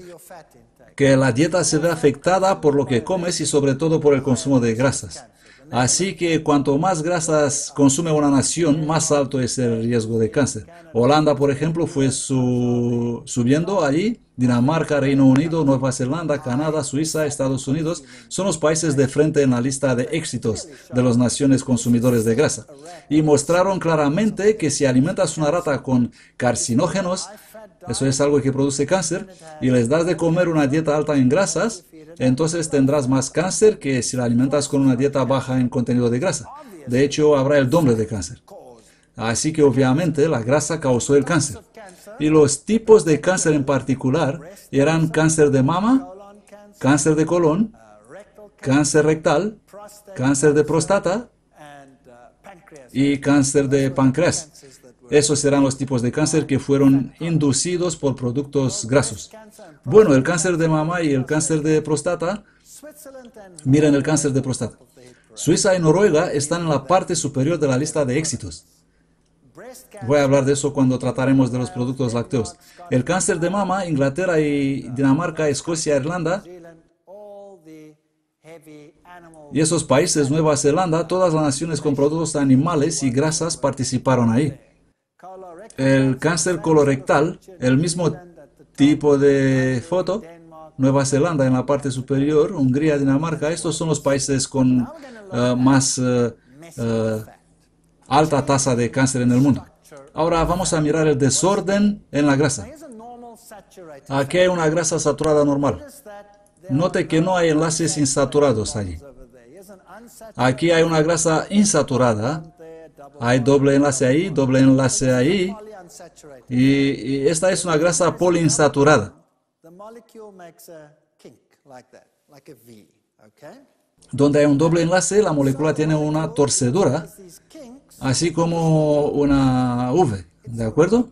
que la dieta se ve afectada por lo que comes y sobre todo por el consumo de grasas. Así que cuanto más grasas consume una nación, más alto es el riesgo de cáncer. Holanda, por ejemplo, fue subiendo allí. Dinamarca, Reino Unido, Nueva Zelanda, Canadá, Suiza, Estados Unidos son los países de frente en la lista de éxitos de las naciones consumidores de grasa. Y mostraron claramente que si alimentas una rata con carcinógenos, eso es algo que produce cáncer, y les das de comer una dieta alta en grasas, entonces tendrás más cáncer que si la alimentas con una dieta baja en contenido de grasa. De hecho, habrá el doble de cáncer. Así que obviamente la grasa causó el cáncer. Y los tipos de cáncer en particular eran cáncer de mama, cáncer de colon, cáncer rectal, cáncer de próstata y cáncer de páncreas. Esos eran los tipos de cáncer que fueron inducidos por productos grasos. Bueno, el cáncer de mama y el cáncer de próstata, miren el cáncer de próstata. Suiza y Noruega están en la parte superior de la lista de éxitos. Voy a hablar de eso cuando trataremos de los productos lácteos. El cáncer de mama, Inglaterra y Dinamarca, Escocia, Irlanda, y esos países, Nueva Zelanda, todas las naciones con productos animales y grasas participaron ahí. El cáncer colorectal, el mismo tipo de foto, Nueva Zelanda en la parte superior, Hungría, Dinamarca, estos son los países con más alta tasa de cáncer en el mundo. Ahora vamos a mirar el desorden en la grasa. Aquí hay una grasa saturada normal. Note que no hay enlaces insaturados allí. Aquí hay una grasa insaturada. Hay doble enlace ahí, y esta es una grasa poliinsaturada. Donde hay un doble enlace, la molécula tiene una torcedura, así como una V, ¿de acuerdo?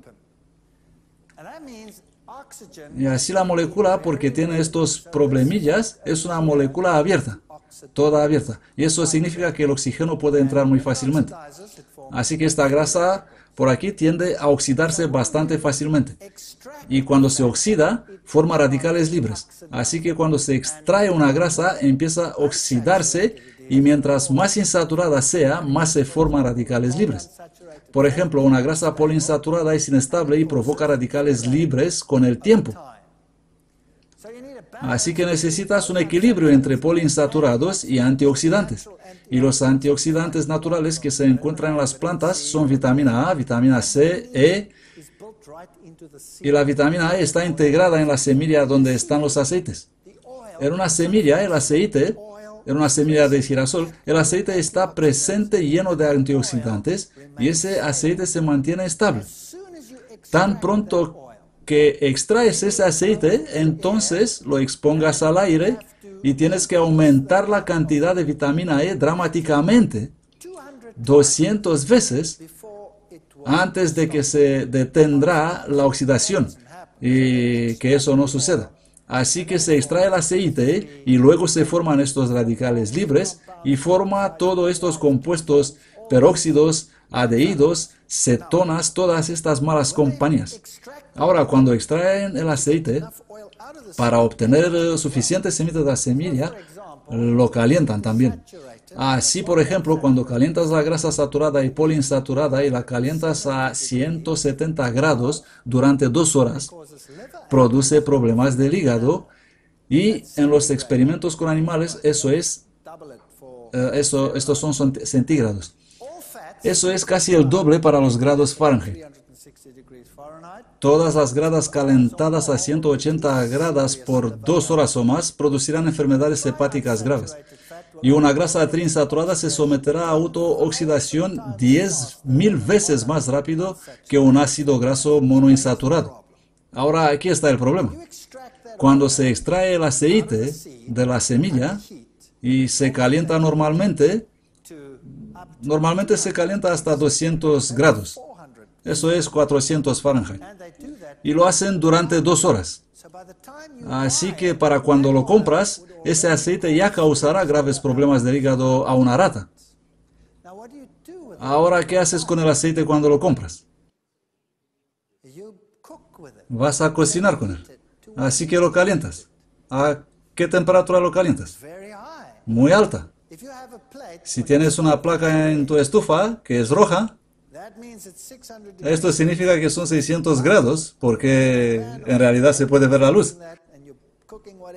Y así la molécula, porque tiene estos problemillas, es una molécula abierta, toda abierta. Y eso significa que el oxígeno puede entrar muy fácilmente. Así que esta grasa por aquí tiende a oxidarse bastante fácilmente. Y cuando se oxida, forma radicales libres. Así que cuando se extrae una grasa, empieza a oxidarse y mientras más insaturada sea, más se forman radicales libres. Por ejemplo, una grasa poliinsaturada es inestable y provoca radicales libres con el tiempo. Así que necesitas un equilibrio entre poliinsaturados y antioxidantes. Y los antioxidantes naturales que se encuentran en las plantas son vitamina A, vitamina C, E. Y la vitamina E está integrada en la semilla donde están los aceites. En una semilla, el aceite, en una semilla de girasol, el aceite está presente lleno de antioxidantes y ese aceite se mantiene estable. Tan pronto que extraes ese aceite, entonces lo expongas al aire y tienes que aumentar la cantidad de vitamina E dramáticamente, 200 veces, antes de que se detendrá la oxidación y que eso no suceda. Así que se extrae el aceite y luego se forman estos radicales libres y forma todos estos compuestos peróxidos, aldehídos, cetonas, todas estas malas compañías. Ahora, cuando extraen el aceite, para obtener suficiente semilla de la semilla, lo calientan también. Así, por ejemplo, cuando calientas la grasa saturada y poliinsaturada y la calientas a 170 grados durante 2 horas, produce problemas del hígado y en los experimentos con animales estos son centígrados. Eso es casi el doble para los grados Fahrenheit. Todas las grasas calentadas a 180 grados por 2 horas o más producirán enfermedades hepáticas graves. Y una grasa triinsaturada se someterá a autooxidación 10.000 veces más rápido que un ácido graso monoinsaturado. Ahora, aquí está el problema. Cuando se extrae el aceite de la semilla y se calienta normalmente se calienta hasta 200 grados. Eso es 400 Fahrenheit. Y lo hacen durante 2 horas. Así que para cuando lo compras, ese aceite ya causará graves problemas del hígado a una rata. Ahora, ¿qué haces con el aceite cuando lo compras? Vas a cocinar con él. Así que lo calientas. ¿A qué temperatura lo calientas? Muy alta. Si tienes una placa en tu estufa que es roja, esto significa que son 600 grados, porque en realidad se puede ver la luz.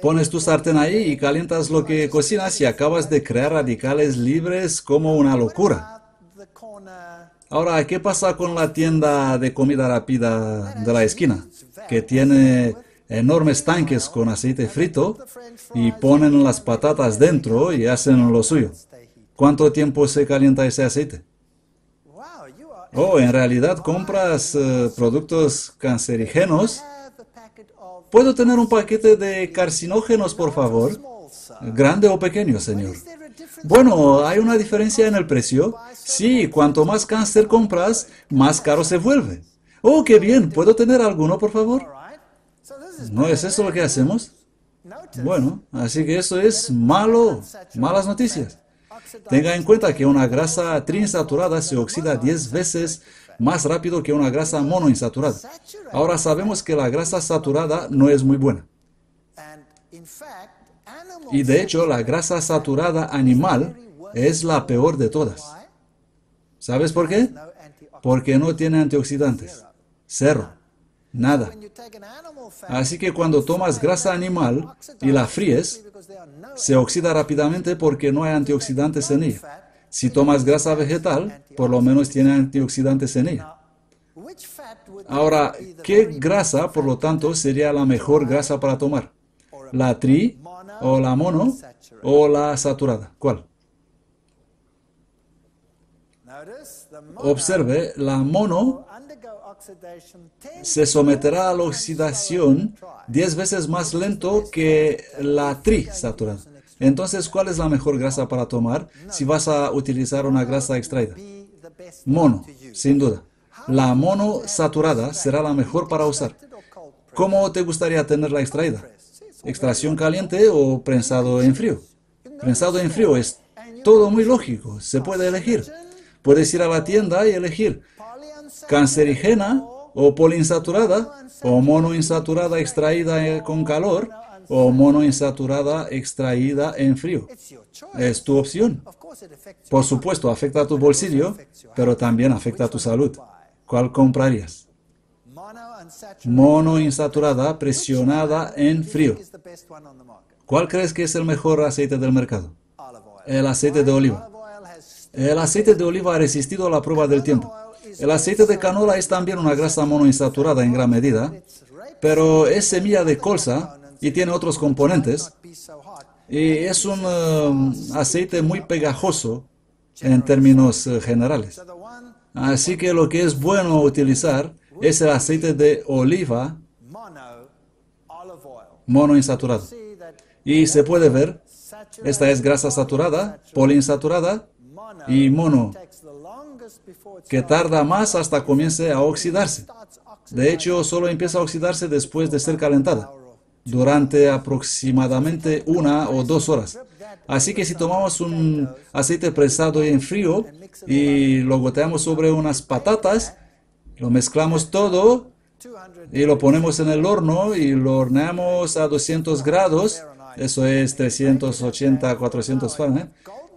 Pones tu sartén ahí y calientas lo que cocinas y acabas de crear radicales libres como una locura. Ahora, ¿qué pasa con la tienda de comida rápida de la esquina? Que tiene enormes tanques con aceite frito y ponen las patatas dentro y hacen lo suyo. ¿Cuánto tiempo se calienta ese aceite? Oh, en realidad compras productos cancerígenos. ¿Puedo tener un paquete de carcinógenos, por favor? ¿Grande o pequeño, señor? Bueno, ¿hay una diferencia en el precio? Sí, cuanto más cáncer compras, más caro se vuelve. Oh, qué bien. ¿Puedo tener alguno, por favor? ¿No es eso lo que hacemos? Bueno, así que eso es malo, malas noticias. Tenga en cuenta que una grasa triinsaturada se oxida 10 veces más rápido que una grasa monoinsaturada. Ahora sabemos que la grasa saturada no es muy buena. Y de hecho, la grasa saturada animal es la peor de todas. ¿Sabes por qué? Porque no tiene antioxidantes. Cero. Nada. Así que cuando tomas grasa animal y la fríes, se oxida rápidamente porque no hay antioxidantes en ella. Si tomas grasa vegetal, por lo menos tiene antioxidantes en ella. Ahora, ¿qué grasa, por lo tanto, sería la mejor grasa para tomar? ¿La tri, o la mono, o la saturada? ¿Cuál? Observe, la mono se someterá a la oxidación 10 veces más lento que la trisaturada. Entonces, ¿cuál es la mejor grasa para tomar si vas a utilizar una grasa extraída? Mono, sin duda. La monosaturada será la mejor para usar. ¿Cómo te gustaría tenerla extraída? ¿Extracción caliente o prensado en frío? Prensado en frío es todo muy lógico, se puede elegir. Puedes ir a la tienda y elegir cancerígena o poliinsaturada o monoinsaturada extraída con calor o monoinsaturada extraída en frío. Es tu opción. Por supuesto, afecta a tu bolsillo, pero también afecta a tu salud. ¿Cuál comprarías? Monoinsaturada presionada en frío. ¿Cuál crees que es el mejor aceite del mercado? El aceite de oliva. El aceite de oliva ha resistido a la prueba del tiempo. El aceite de canola es también una grasa monoinsaturada en gran medida, pero es semilla de colza y tiene otros componentes, y es un aceite muy pegajoso en términos generales. Así que lo que es bueno utilizar es el aceite de oliva monoinsaturado. Y se puede ver, esta es grasa saturada, poliinsaturada y mono, que tarda más hasta comience a oxidarse. De hecho, solo empieza a oxidarse después de ser calentada, durante aproximadamente 1 o 2 horas. Así que si tomamos un aceite prensado en frío y lo goteamos sobre unas patatas, lo mezclamos todo y lo ponemos en el horno y lo horneamos a 200 grados, eso es 380, 400 Fahrenheit.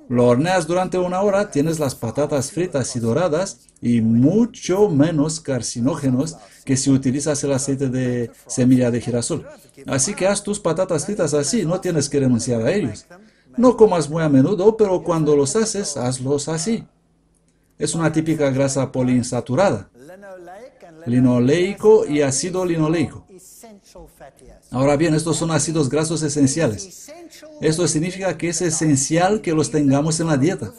Lo horneas durante 1 hora, tienes las patatas fritas y doradas y mucho menos carcinógenos que si utilizas el aceite de semilla de girasol. Así que haz tus patatas fritas así, no tienes que renunciar a ellos. No comas muy a menudo, pero cuando los haces, hazlos así. Es una típica grasa poliinsaturada, linoleico y ácido linoleico. Ahora bien, estos son ácidos grasos esenciales. Esto significa que es esencial que los tengamos en la dieta.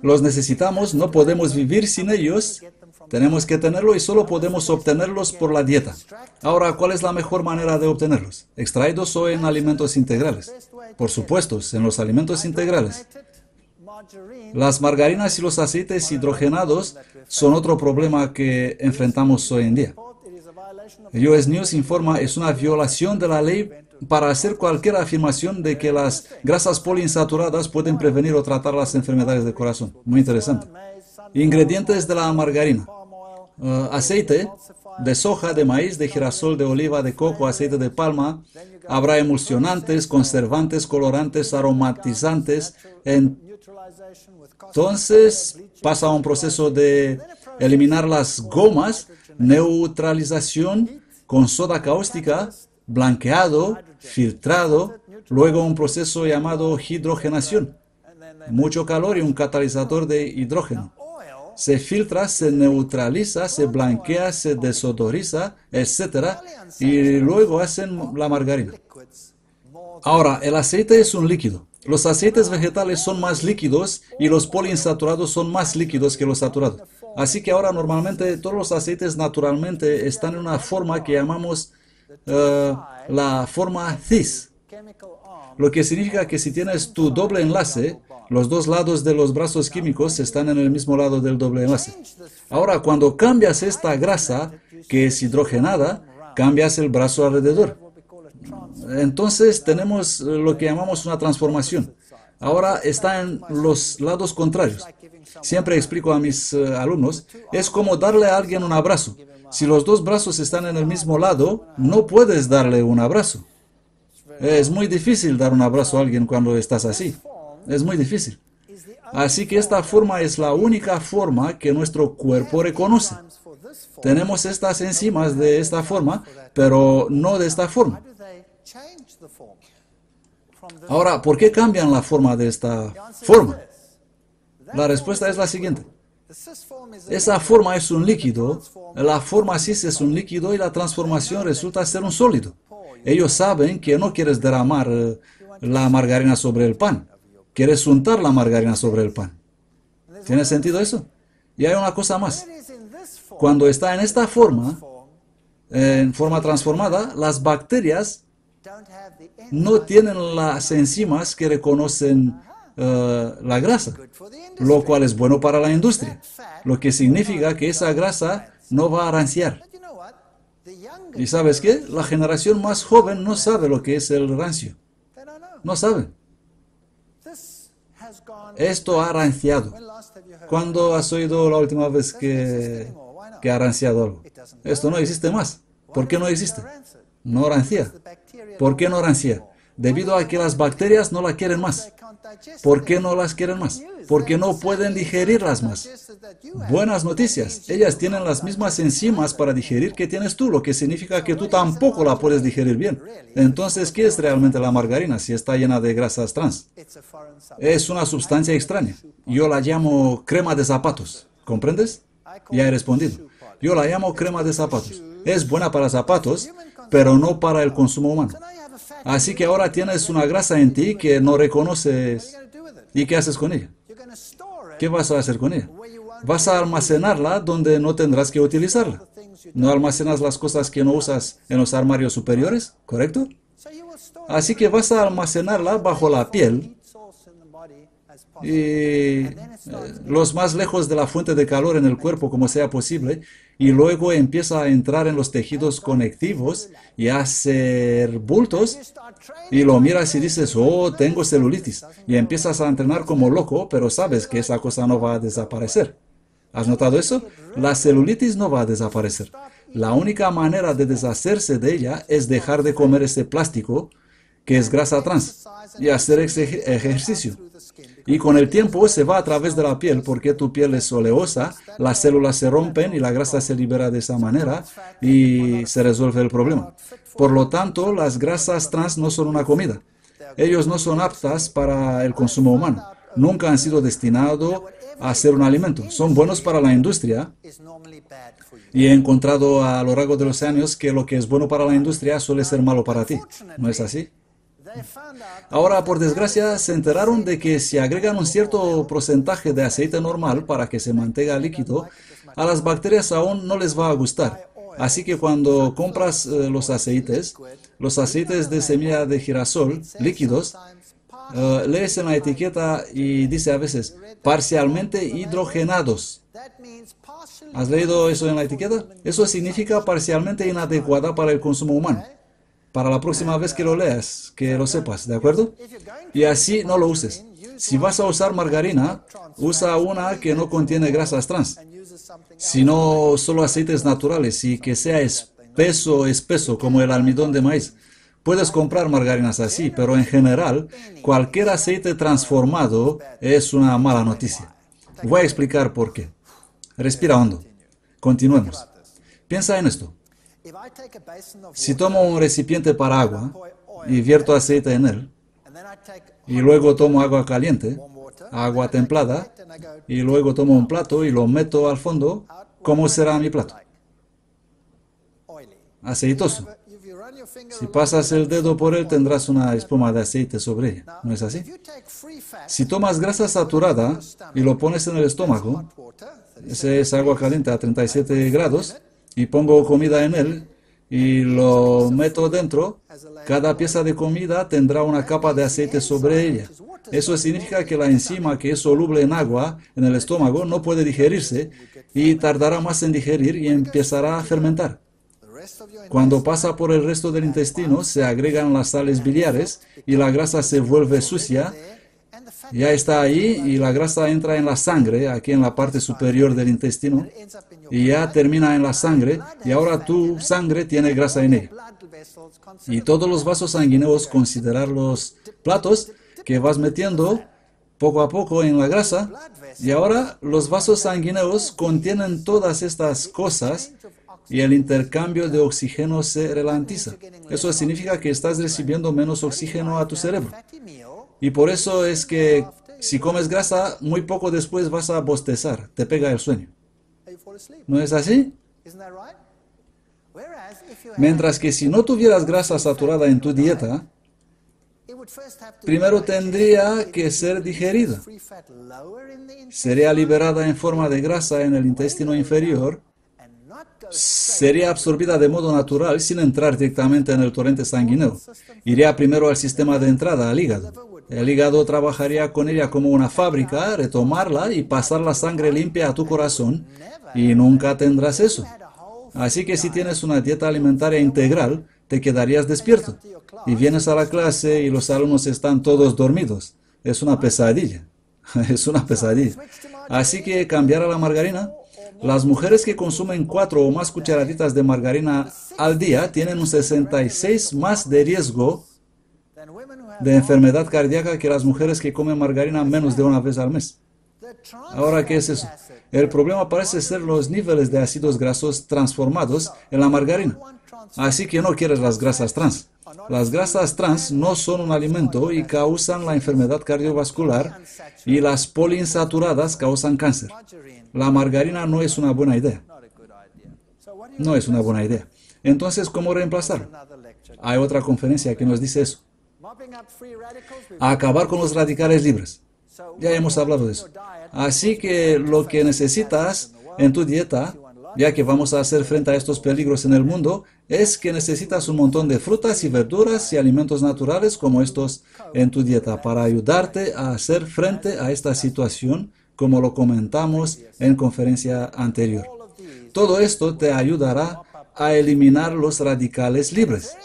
Los necesitamos, no podemos vivir sin ellos. Tenemos que tenerlo y solo podemos obtenerlos por la dieta. Ahora, ¿cuál es la mejor manera de obtenerlos? ¿Extraídos o en alimentos integrales? Por supuesto, en los alimentos integrales. Las margarinas y los aceites hidrogenados son otro problema que enfrentamos hoy en día. US News informa es una violación de la ley para hacer cualquier afirmación de que las grasas poliinsaturadas pueden prevenir o tratar las enfermedades del corazón. Muy interesante. Ingredientes de la margarina: aceite de soja, de maíz, de girasol, de oliva, de coco, aceite de palma. Habrá emulsionantes, conservantes, colorantes, aromatizantes. Entonces pasa a un proceso de eliminar las gomas, neutralización con soda cáustica, blanqueado, filtrado, luego un proceso llamado hidrogenación. Mucho calor y un catalizador de hidrógeno. Se filtra, se neutraliza, se blanquea, se desodoriza, etc. Y luego hacen la margarina. Ahora, el aceite es un líquido. Los aceites vegetales son más líquidos y los poliinsaturados son más líquidos que los saturados. Así que ahora normalmente todos los aceites naturalmente están en una forma que llamamos la forma cis. Lo que significa que si tienes tu doble enlace, los dos lados de los brazos químicos están en el mismo lado del doble enlace. Ahora, cuando cambias esta grasa, que es hidrogenada, cambias el brazo alrededor. Entonces tenemos lo que llamamos una transformación. Ahora está en los lados contrarios. Siempre explico a mis alumnos, es como darle a alguien un abrazo. Si los dos brazos están en el mismo lado, no puedes darle un abrazo. Es muy difícil dar un abrazo a alguien cuando estás así. Es muy difícil. Así que esta forma es la única forma que nuestro cuerpo reconoce. Tenemos estas enzimas de esta forma, pero no de esta forma. Ahora, ¿por qué cambian la forma de esta forma? La respuesta es la siguiente. Esa forma es un líquido, la forma cis es un líquido y la transformación resulta ser un sólido. Ellos saben que no quieres derramar la margarina sobre el pan. Quieres untar la margarina sobre el pan. ¿Tiene sentido eso? Y hay una cosa más. Cuando está en esta forma, en forma transformada, las bacterias no tienen las enzimas que reconocen la grasa, lo cual es bueno para la industria, lo que significa que esa grasa no va a ranciar. ¿Y sabes qué? La generación más joven no sabe lo que es el rancio. No sabe. Esto ha ranciado. ¿Cuándo has oído la última vez que ha ranciado algo? Esto no existe más. ¿Por qué no existe? No rancia. ¿Por qué no rancia? Debido a que las bacterias no la quieren más. ¿Por qué no las quieren más? Porque no pueden digerirlas más. Buenas noticias. Ellas tienen las mismas enzimas para digerir que tienes tú, lo que significa que tú tampoco la puedes digerir bien. Entonces, ¿qué es realmente la margarina si está llena de grasas trans? Es una sustancia extraña. Yo la llamo crema de zapatos. ¿Comprendes? Ya he respondido. Yo la llamo crema de zapatos. Es buena para zapatos, pero no para el consumo humano. Así que ahora tienes una grasa en ti que no reconoces. ¿Y qué haces con ella? ¿Qué vas a hacer con ella? Vas a almacenarla donde no tendrás que utilizarla. ¿No almacenas las cosas que no usas en los armarios superiores? ¿Correcto? Así que vas a almacenarla bajo la piel y los más lejos de la fuente de calor en el cuerpo como sea posible, y luego empieza a entrar en los tejidos conectivos y a hacer bultos, y lo miras y dices, oh, tengo celulitis, y empiezas a entrenar como loco, pero sabes que esa cosa no va a desaparecer. ¿Has notado eso? La celulitis no va a desaparecer. La única manera de deshacerse de ella es dejar de comer ese plástico, que es grasa trans, y hacer ese ejercicio. Y con el tiempo se va a través de la piel porque tu piel es oleosa, las células se rompen y la grasa se libera de esa manera y se resuelve el problema. Por lo tanto, las grasas trans no son una comida. Ellos no son aptas para el consumo humano. Nunca han sido destinados a ser un alimento. Son buenos para la industria. Y he encontrado a lo largo de los años que lo que es bueno para la industria suele ser malo para ti. ¿No es así? Ahora, por desgracia, se enteraron de que si agregan un cierto porcentaje de aceite normal para que se mantenga líquido, a las bacterias aún no les va a gustar. Así que cuando compras los aceites de semilla de girasol líquidos, lees en la etiqueta y dice a veces, parcialmente hidrogenados. ¿Has leído eso en la etiqueta? Eso significa parcialmente inadecuada para el consumo humano. Para la próxima vez que lo leas, que lo sepas, ¿de acuerdo? Y así no lo uses. Si vas a usar margarina, usa una que no contiene grasas trans, sino solo aceites naturales y que sea espeso como el almidón de maíz. Puedes comprar margarinas así, pero en general, cualquier aceite transformado es una mala noticia. Voy a explicar por qué. Respira hondo. Continuemos. Piensa en esto. Si tomo un recipiente para agua y vierto aceite en él, y luego tomo agua caliente, agua templada, y luego tomo un plato y lo meto al fondo, ¿cómo será mi plato? Aceitoso. Si pasas el dedo por él, tendrás una espuma de aceite sobre ella. ¿No es así? Si tomas grasa saturada y lo pones en el estómago, ese es agua caliente a 37 grados, y pongo comida en él y lo meto dentro, cada pieza de comida tendrá una capa de aceite sobre ella. Eso significa que la enzima que es soluble en agua en el estómago no puede digerirse y tardará más en digerir y empezará a fermentar. Cuando pasa por el resto del intestino, se agregan las sales biliares y la grasa se vuelve sucia. Ya está ahí y la grasa entra en la sangre, aquí en la parte superior del intestino, y ya termina en la sangre, y ahora tu sangre tiene grasa en ella. Y todos los vasos sanguíneos, considerar los platos que vas metiendo poco a poco en la grasa, y ahora los vasos sanguíneos contienen todas estas cosas y el intercambio de oxígeno se ralentiza. Eso significa que estás recibiendo menos oxígeno a tu cerebro. Y por eso es que si comes grasa, muy poco después vas a bostezar, te pega el sueño. ¿No es así? Mientras que si no tuvieras grasa saturada en tu dieta, primero tendría que ser digerida. Sería liberada en forma de grasa en el intestino inferior, sería absorbida de modo natural sin entrar directamente en el torrente sanguíneo. Iría primero al sistema de entrada, al hígado. El hígado trabajaría con ella como una fábrica, retomarla y pasar la sangre limpia a tu corazón, y nunca tendrás eso. Así que si tienes una dieta alimentaria integral, te quedarías despierto. Y vienes a la clase y los alumnos están todos dormidos. Es una pesadilla. Es una pesadilla. Así que cambiar a la margarina. Las mujeres que consumen 4 o más cucharaditas de margarina al día tienen un 66 más de riesgo de enfermedad cardíaca que las mujeres que comen margarina menos de una vez al mes. Ahora, ¿qué es eso? El problema parece ser los niveles de ácidos grasos transformados en la margarina. Así que no quieres las grasas trans. Las grasas trans no son un alimento y causan la enfermedad cardiovascular, y las poliinsaturadas causan cáncer. La margarina no es una buena idea. No es una buena idea. Entonces, ¿cómo reemplazarlo? Hay otra conferencia que nos dice eso. Acabar con los radicales libres. Ya hemos hablado de eso. Así que lo que necesitas en tu dieta, ya que vamos a hacer frente a estos peligros en el mundo, es que necesitas un montón de frutas y verduras y alimentos naturales como estos en tu dieta para ayudarte a hacer frente a esta situación, como lo comentamos en conferencia anterior. Todo esto te ayudará a eliminar los radicales libres.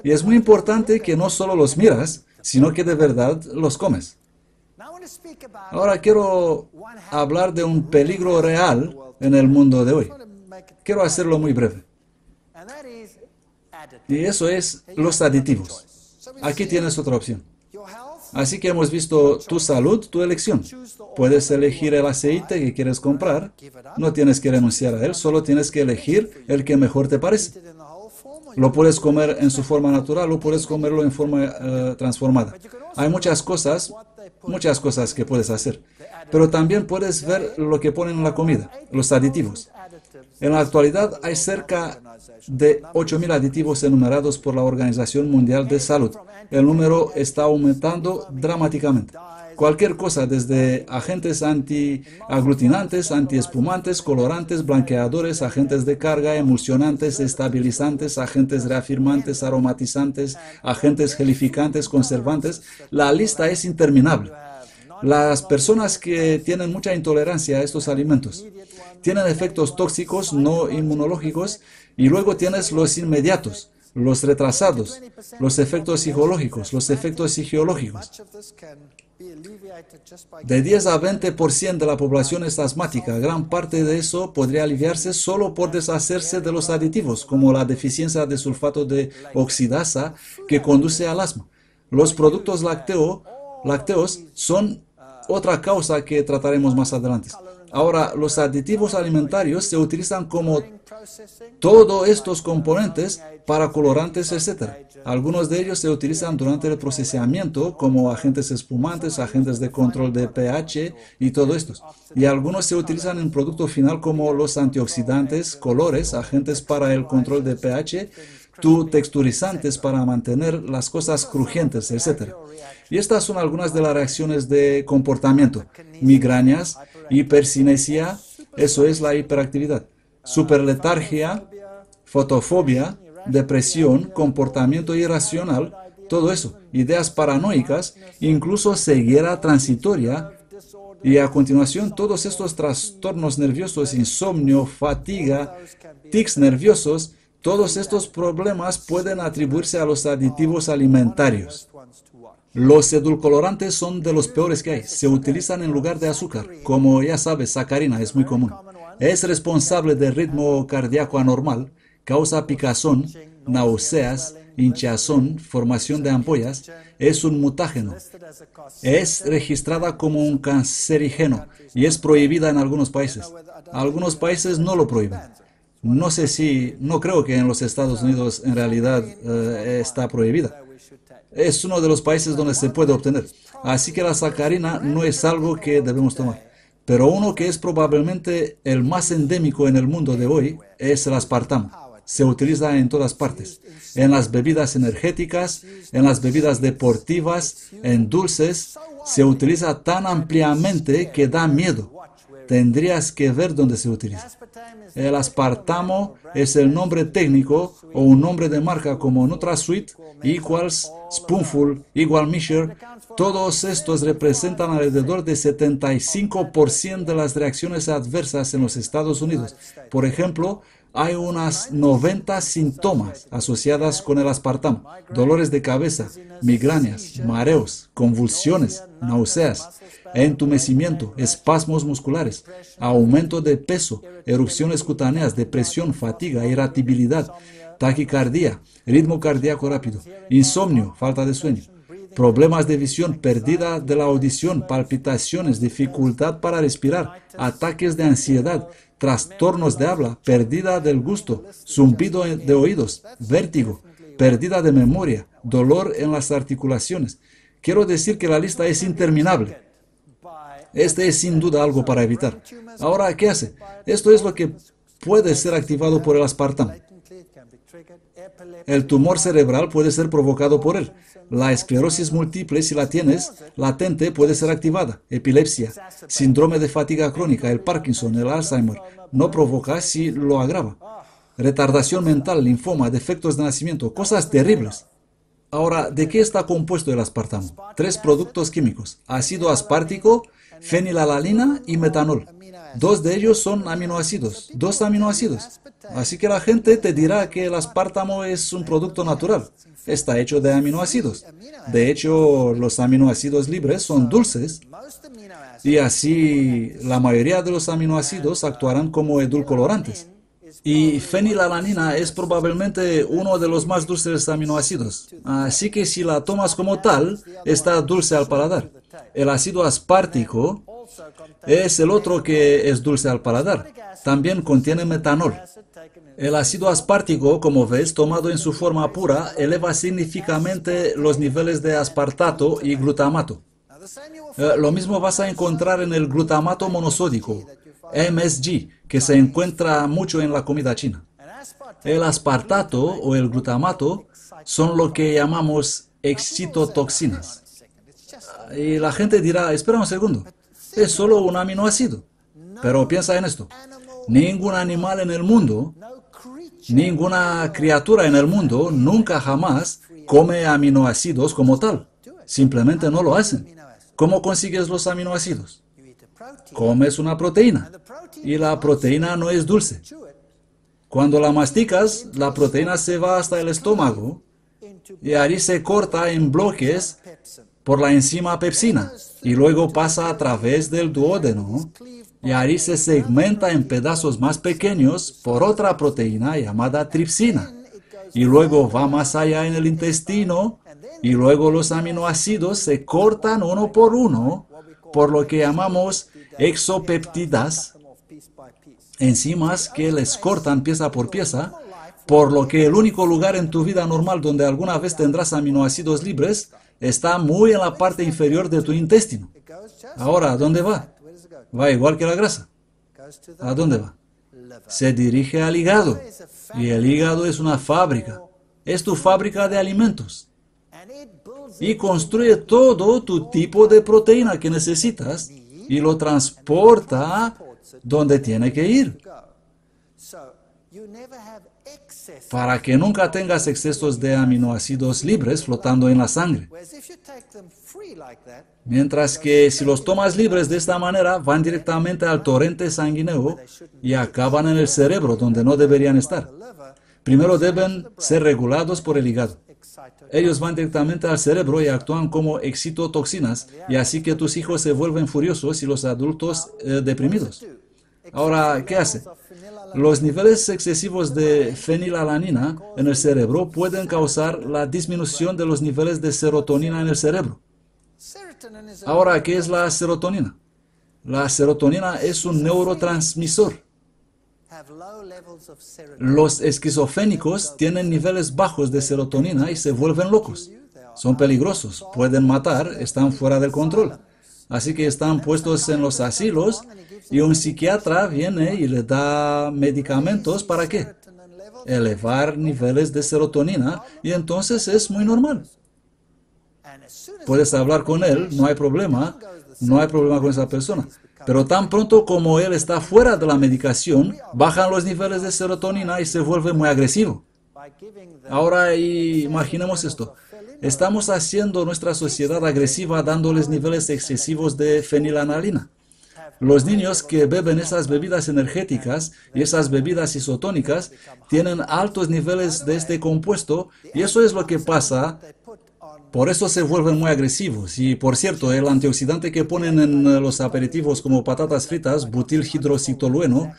Y es muy importante que no solo los miras, sino que de verdad los comes. Ahora quiero hablar de un peligro real en el mundo de hoy. Quiero hacerlo muy breve. Y eso es los aditivos. Aquí tienes otra opción. Así que hemos visto tu salud, tu elección. Puedes elegir el aceite que quieres comprar. No tienes que renunciar a él, solo tienes que elegir el que mejor te parece. Lo puedes comer en su forma natural o puedes comerlo en forma transformada. Hay muchas cosas que puedes hacer. Pero también puedes ver lo que ponen en la comida, los aditivos. En la actualidad hay cerca de 8.000 aditivos enumerados por la Organización Mundial de Salud. El número está aumentando dramáticamente. Cualquier cosa, desde agentes antiaglutinantes, antiespumantes, colorantes, blanqueadores, agentes de carga, emulsionantes, estabilizantes, agentes reafirmantes, aromatizantes, agentes gelificantes, conservantes. La lista es interminable. Las personas que tienen mucha intolerancia a estos alimentos tienen efectos tóxicos no inmunológicos, y luego tienes los inmediatos, los retrasados, los efectos psicológicos, los efectos fisiológicos. De 10 a 20% de la población es asmática. Gran parte de eso podría aliviarse solo por deshacerse de los aditivos, como la deficiencia de sulfato de oxidasa que conduce al asma. Los productos lácteos son otra causa que trataremos más adelante. Ahora, los aditivos alimentarios se utilizan como todos estos componentes para colorantes, etc. Algunos de ellos se utilizan durante el procesamiento como agentes espumantes, agentes de control de pH y todo esto. Y algunos se utilizan en producto final como los antioxidantes, colores, agentes para el control de pH, texturizantes para mantener las cosas crujientes, etc. Y estas son algunas de las reacciones de comportamiento. Migrañas, hipercinesia, eso es la hiperactividad. Superletargia, fotofobia, depresión, comportamiento irracional, todo eso, ideas paranoicas, incluso ceguera transitoria, y a continuación todos estos trastornos nerviosos, insomnio, fatiga, tics nerviosos, todos estos problemas pueden atribuirse a los aditivos alimentarios. Los edulcorantes son de los peores que hay. Se utilizan en lugar de azúcar. Como ya sabes, sacarina es muy común. Es responsable de ritmo cardíaco anormal, causa picazón, náuseas, hinchazón, formación de ampollas. Es un mutágeno. Es registrada como un cancerígeno y es prohibida en algunos países. Algunos países no lo prohíben. No creo que en los Estados Unidos en realidad está prohibida. Es uno de los países donde se puede obtener. Así que la sacarina no es algo que debemos tomar. Pero uno que es probablemente el más endémico en el mundo de hoy es el aspartamo. Se utiliza en todas partes. En las bebidas energéticas, en las bebidas deportivas, en dulces. Se utiliza tan ampliamente que da miedo. Tendrías que ver dónde se utiliza. El aspartamo es el nombre técnico o un nombre de marca como NutraSweet, Equals, Spoonful, Equal Measure. Todos estos representan alrededor de 75% de las reacciones adversas en los Estados Unidos. Por ejemplo, hay unas 90 síntomas asociadas con el aspartamo: dolores de cabeza, migrañas, mareos, convulsiones, náuseas, entumecimiento, espasmos musculares, aumento de peso, erupciones cutáneas, depresión, fatiga, irritabilidad, taquicardia, ritmo cardíaco rápido, insomnio, falta de sueño, problemas de visión, pérdida de la audición, palpitaciones, dificultad para respirar, ataques de ansiedad, trastornos de habla, pérdida del gusto, zumbido de oídos, vértigo, pérdida de memoria, dolor en las articulaciones. Quiero decir que la lista es interminable. Este es sin duda algo para evitar. Ahora, ¿qué hace? Esto es lo que puede ser activado por el aspartamo. El tumor cerebral puede ser provocado por él. La esclerosis múltiple, si la tienes latente, puede ser activada. Epilepsia, síndrome de fatiga crónica, el Parkinson, el Alzheimer, no provoca si lo agrava. Retardación mental, linfoma, defectos de nacimiento, cosas terribles. Ahora, ¿de qué está compuesto el aspartamo? 3 productos químicos: ácido aspartico, fenilalanina y metanol. 2 de ellos son aminoácidos, 2 aminoácidos. Así que la gente te dirá que el aspartamo es un producto natural. Está hecho de aminoácidos. De hecho, los aminoácidos libres son dulces. Y así, la mayoría de los aminoácidos actuarán como edulcorantes. Y fenilalanina es probablemente uno de los más dulces aminoácidos. Así que si la tomas como tal, está dulce al paladar. El ácido aspartico es el otro que es dulce al paladar. También contiene metanol. El ácido aspartico, como ves, tomado en su forma pura, eleva significativamente los niveles de aspartato y glutamato. Lo mismo vas a encontrar en el glutamato monosódico, MSG, que se encuentra mucho en la comida china. El aspartato o el glutamato son lo que llamamos excitotoxinas. Y la gente dirá, espera un segundo, es solo un aminoácido. Pero piensa en esto. Ningún animal en el mundo, ninguna criatura en el mundo, nunca jamás come aminoácidos como tal. Simplemente no lo hacen. ¿Cómo consigues los aminoácidos? Comes una proteína. Y la proteína no es dulce. Cuando la masticas, la proteína se va hasta el estómago y allí se corta en bloques por la enzima pepsina y luego pasa a través del duodeno y ahí se segmenta en pedazos más pequeños por otra proteína llamada tripsina. Y luego va más allá en el intestino y luego los aminoácidos se cortan uno por uno por lo que llamamos exopeptidas, enzimas que les cortan pieza por pieza, por lo que el único lugar en tu vida normal donde alguna vez tendrás aminoácidos libres está muy en la parte inferior de tu intestino. Ahora, ¿a dónde va? Va igual que la grasa. ¿A dónde va? Se dirige al hígado. Y el hígado es una fábrica. Es tu fábrica de alimentos. Y construye todo tu tipo de proteína que necesitas y lo transporta donde tiene que ir. Para que nunca tengas excesos de aminoácidos libres flotando en la sangre. Mientras que si los tomas libres de esta manera, van directamente al torrente sanguíneo y acaban en el cerebro, donde no deberían estar. Primero deben ser regulados por el hígado. Ellos van directamente al cerebro y actúan como excitotoxinas, y así que tus hijos se vuelven furiosos y los adultos deprimidos. Ahora, ¿qué hace? Los niveles excesivos de fenilalanina en el cerebro pueden causar la disminución de los niveles de serotonina en el cerebro. Ahora, ¿qué es la serotonina? La serotonina es un neurotransmisor. Los esquizofrénicos tienen niveles bajos de serotonina y se vuelven locos. Son peligrosos, pueden matar, están fuera del control. Así que están puestos en los asilos y un psiquiatra viene y le da medicamentos ¿para qué? Elevar niveles de serotonina y entonces es muy normal. Puedes hablar con él, no hay problema con esa persona. Pero tan pronto como él está fuera de la medicación, bajan los niveles de serotonina y se vuelve muy agresivo. Ahora imaginemos esto. Estamos haciendo nuestra sociedad agresiva dándoles niveles excesivos de fenilalanina. Los niños que beben esas bebidas energéticas y esas bebidas isotónicas tienen altos niveles de este compuesto y eso es lo que pasa. Por eso se vuelven muy agresivos. Y por cierto, el antioxidante que ponen en los aperitivos como patatas fritas, butilhidroxitolueno,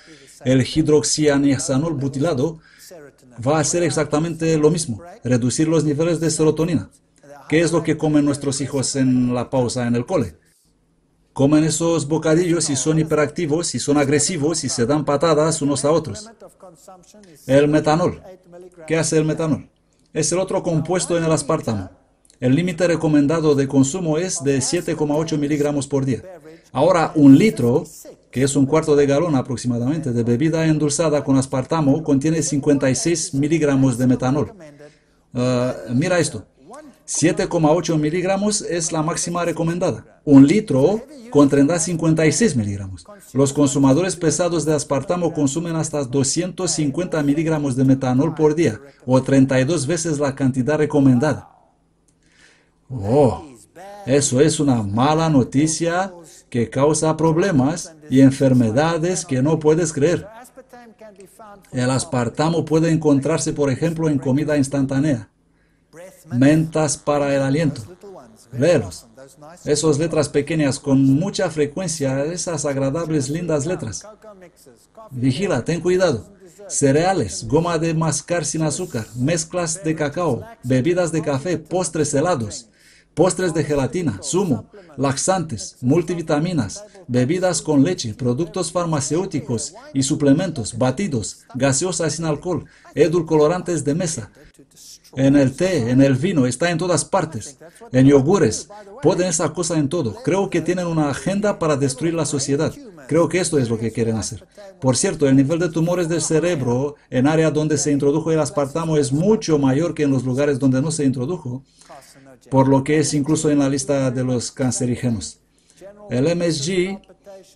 el hidroxianiazanol butilado, va a hacer exactamente lo mismo, reducir los niveles de serotonina. ¿Qué es lo que comen nuestros hijos en la pausa en el cole? Comen esos bocadillos y son hiperactivos y son agresivos y se dan patadas unos a otros. El metanol. ¿Qué hace el metanol? Es el otro compuesto en el aspartamo. El límite recomendado de consumo es de 7,8 miligramos por día. Ahora, un litro, que es un cuarto de galón aproximadamente, de bebida endulzada con aspartamo, contiene 56 miligramos de metanol. Mira esto. 7,8 miligramos es la máxima recomendada. Un litro contendrá 56 miligramos. Los consumadores pesados de aspartamo consumen hasta 250 miligramos de metanol por día, o 32 veces la cantidad recomendada. Oh, eso es una mala noticia que causa problemas y enfermedades que no puedes creer. El aspartamo puede encontrarse, por ejemplo, en comida instantánea. Mentas para el aliento. Léelos. Esas letras pequeñas con mucha frecuencia, esas agradables, lindas letras. Vigila, ten cuidado. Cereales, goma de mascar sin azúcar, mezclas de cacao, bebidas de café, postres helados, postres de gelatina, zumo, laxantes, multivitaminas, bebidas con leche, productos farmacéuticos y suplementos, batidos, gaseosas sin alcohol, edulcorantes de mesa. En el té, en el vino, está en todas partes. En yogures, ponen esa cosa en todo. Creo que tienen una agenda para destruir la sociedad. Creo que esto es lo que quieren hacer. Por cierto, el nivel de tumores del cerebro en áreas donde se introdujo el aspartamo es mucho mayor que en los lugares donde no se introdujo, por lo que es incluso en la lista de los cancerígenos. El MSG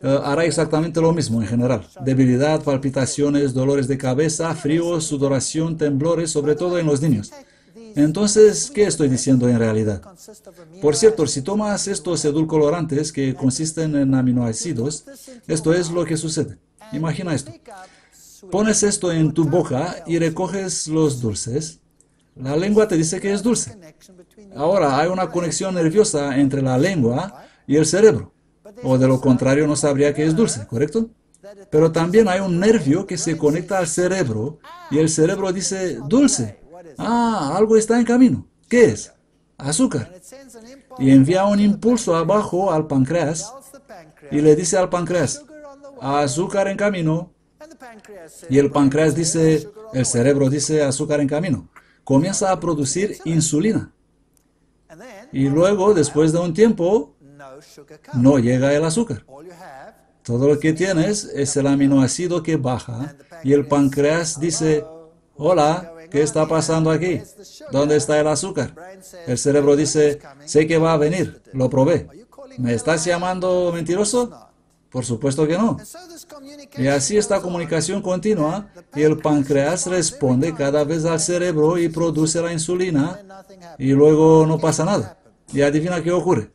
hará exactamente lo mismo en general. Debilidad, palpitaciones, dolores de cabeza, frío, sudoración, temblores, sobre todo en los niños. Entonces, ¿qué estoy diciendo en realidad? Por cierto, si tomas estos edulcorantes que consisten en aminoácidos, esto es lo que sucede. Imagina esto. Pones esto en tu boca y recoges los dulces. La lengua te dice que es dulce. Ahora, hay una conexión nerviosa entre la lengua y el cerebro. O de lo contrario, no sabría que es dulce, ¿correcto? Pero también hay un nervio que se conecta al cerebro y el cerebro dice, dulce. Ah, algo está en camino. ¿Qué es? Azúcar. Y envía un impulso abajo al páncreas y le dice al páncreas, azúcar en camino. Y el páncreas dice, el cerebro dice, azúcar en camino. Comienza a producir insulina. Y luego, después de un tiempo, no llega el azúcar. Todo lo que tienes es el aminoácido que baja y el páncreas dice, hola, ¿qué está pasando aquí? ¿Dónde está el azúcar? El cerebro dice, sé que va a venir, lo probé. ¿Me estás llamando mentiroso? Por supuesto que no. Y así esta comunicación continua y el páncreas responde cada vez al cerebro y produce la insulina y luego no pasa nada. Y adivina qué ocurre.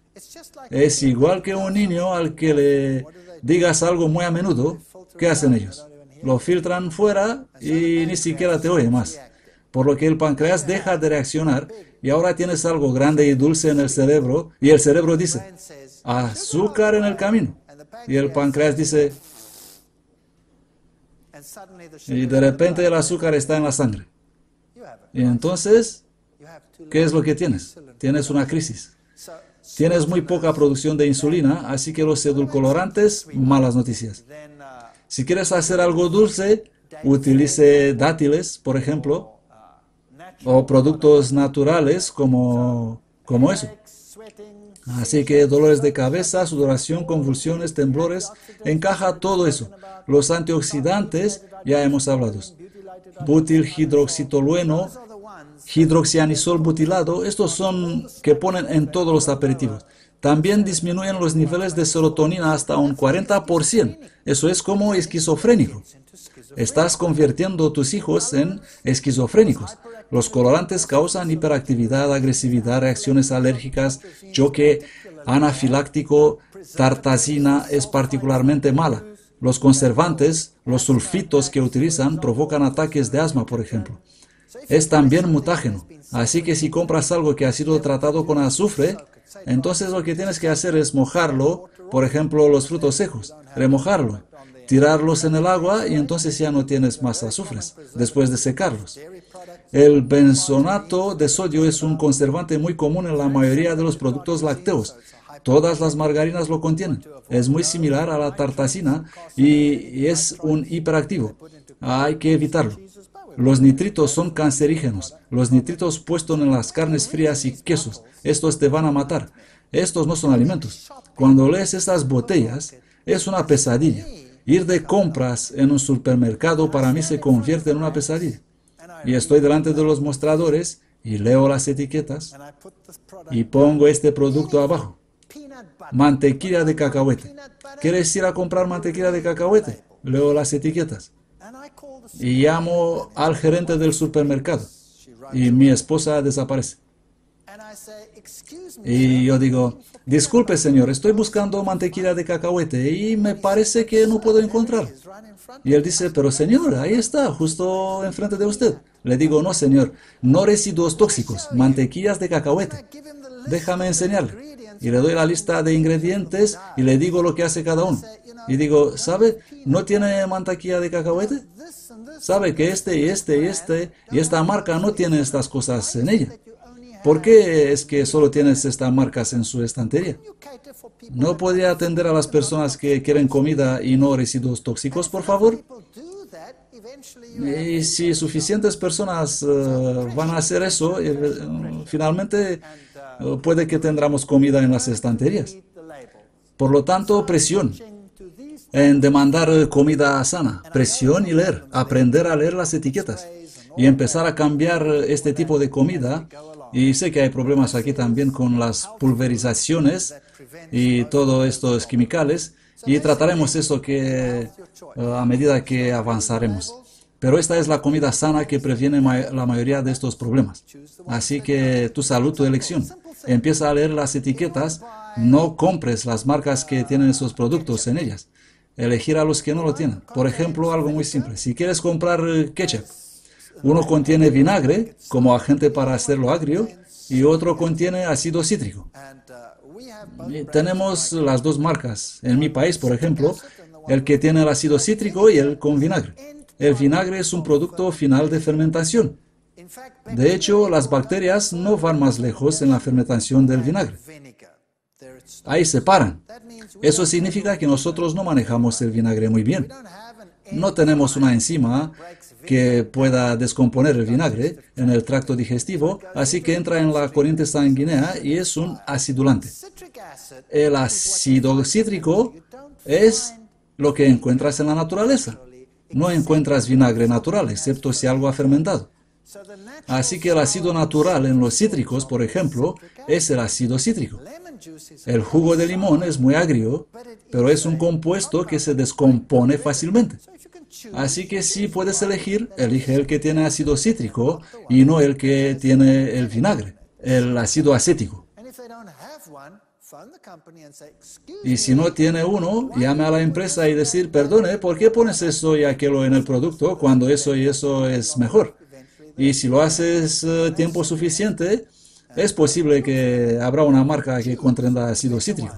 Es igual que un niño al que le digas algo muy a menudo. ¿Qué hacen ellos? Lo filtran fuera y ni siquiera te oye más. Por lo que el páncreas deja de reaccionar y ahora tienes algo grande y dulce en el cerebro y el cerebro dice, azúcar en el camino. Y el páncreas dice, y de repente el azúcar está en la sangre. Y entonces, ¿qué es lo que tienes? Tienes una crisis. Tienes muy poca producción de insulina, así que los edulcorantes, malas noticias. Si quieres hacer algo dulce, utilice dátiles, por ejemplo, o productos naturales como eso. Así que dolores de cabeza, sudoración, convulsiones, temblores, encaja todo eso. Los antioxidantes, ya hemos hablado. Butilhidroxitolueno, hidroxianisol butilado, estos son que ponen en todos los aperitivos. También disminuyen los niveles de serotonina hasta un 40%. Eso es como esquizofrénico. Estás convirtiendo a tus hijos en esquizofrénicos. Los colorantes causan hiperactividad, agresividad, reacciones alérgicas, choque anafiláctico, tartazina es particularmente mala. Los conservantes, los sulfitos que utilizan, provocan ataques de asma, por ejemplo. Es también mutágeno, así que si compras algo que ha sido tratado con azufre, entonces lo que tienes que hacer es mojarlo, por ejemplo, los frutos secos, remojarlo, tirarlos en el agua y entonces ya no tienes más azufres, después de secarlos. El benzonato de sodio es un conservante muy común en la mayoría de los productos lácteos. Todas las margarinas lo contienen. Es muy similar a la tartazina y es un hiperactivo. Hay que evitarlo. Los nitritos son cancerígenos. Los nitritos puestos en las carnes frías y quesos. Estos te van a matar. Estos no son alimentos. Cuando lees estas botellas, es una pesadilla. Ir de compras en un supermercado para mí se convierte en una pesadilla. Y estoy delante de los mostradores y leo las etiquetas y pongo este producto abajo. Mantequilla de cacahuete. ¿Quieres ir a comprar mantequilla de cacahuete? Leo las etiquetas. Y llamo al gerente del supermercado. Y mi esposa desaparece. Y yo digo, disculpe señor, estoy buscando mantequilla de cacahuete y me parece que no puedo encontrar. Y él dice, pero señor, ahí está, justo enfrente de usted. Le digo, no señor, no residuos tóxicos, mantequillas de cacahuete. Déjame enseñarle. Y le doy la lista de ingredientes y le digo lo que hace cada uno. Y digo, ¿sabe? ¿No tiene mantequilla de cacahuete? ¿Sabe que y esta marca no tiene estas cosas en ella? ¿Por qué es que solo tienes estas marcas en su estantería? ¿No podría atender a las personas que quieren comida y no residuos tóxicos, por favor? Y si suficientes personas van a hacer eso, finalmente puede que tendremos comida en las estanterías. Por lo tanto, presión en demandar comida sana, presión y leer, aprender a leer las etiquetas y empezar a cambiar este tipo de comida. Y sé que hay problemas aquí también con las pulverizaciones y todos estos químicos y trataremos eso a medida que avanzaremos. Pero esta es la comida sana que previene la mayoría de estos problemas. Así que tu salud, tu elección. Empieza a leer las etiquetas, no compres las marcas que tienen esos productos en ellas. Elegir a los que no lo tienen. Por ejemplo, algo muy simple. Si quieres comprar ketchup, Uno contiene vinagre como agente para hacerlo agrio y otro contiene ácido cítrico. Y tenemos las dos marcas. En mi país, por ejemplo, el que tiene el ácido cítrico y el con vinagre. El vinagre es un producto final de fermentación. De hecho, las bacterias no van más lejos en la fermentación del vinagre. Ahí se paran. Eso significa que nosotros no manejamos el vinagre muy bien. No tenemos una enzima que pueda descomponer el vinagre en el tracto digestivo, así que entra en la corriente sanguínea y es un acidulante. El ácido cítrico es lo que encuentras en la naturaleza. No encuentras vinagre natural, excepto si algo ha fermentado. Así que el ácido natural en los cítricos, por ejemplo, es el ácido cítrico. El jugo de limón es muy agrio, pero es un compuesto que se descompone fácilmente. Así que si puedes elegir, elige el que tiene ácido cítrico y no el que tiene el vinagre, el ácido acético. Y si no tiene uno, llame a la empresa y decir, perdone, ¿por qué pones eso y aquello en el producto cuando eso y eso es mejor? Y si lo haces tiempo suficiente, es posible que habrá una marca que contenga ácido cítrico.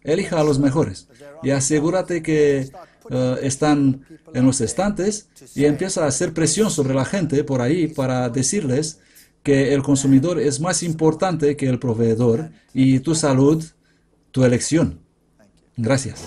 Elija a los mejores y asegúrate que están en los estantes y empieza a hacer presión sobre la gente por ahí para decirles que el consumidor es más importante que el proveedor y tu salud, tu elección. Gracias.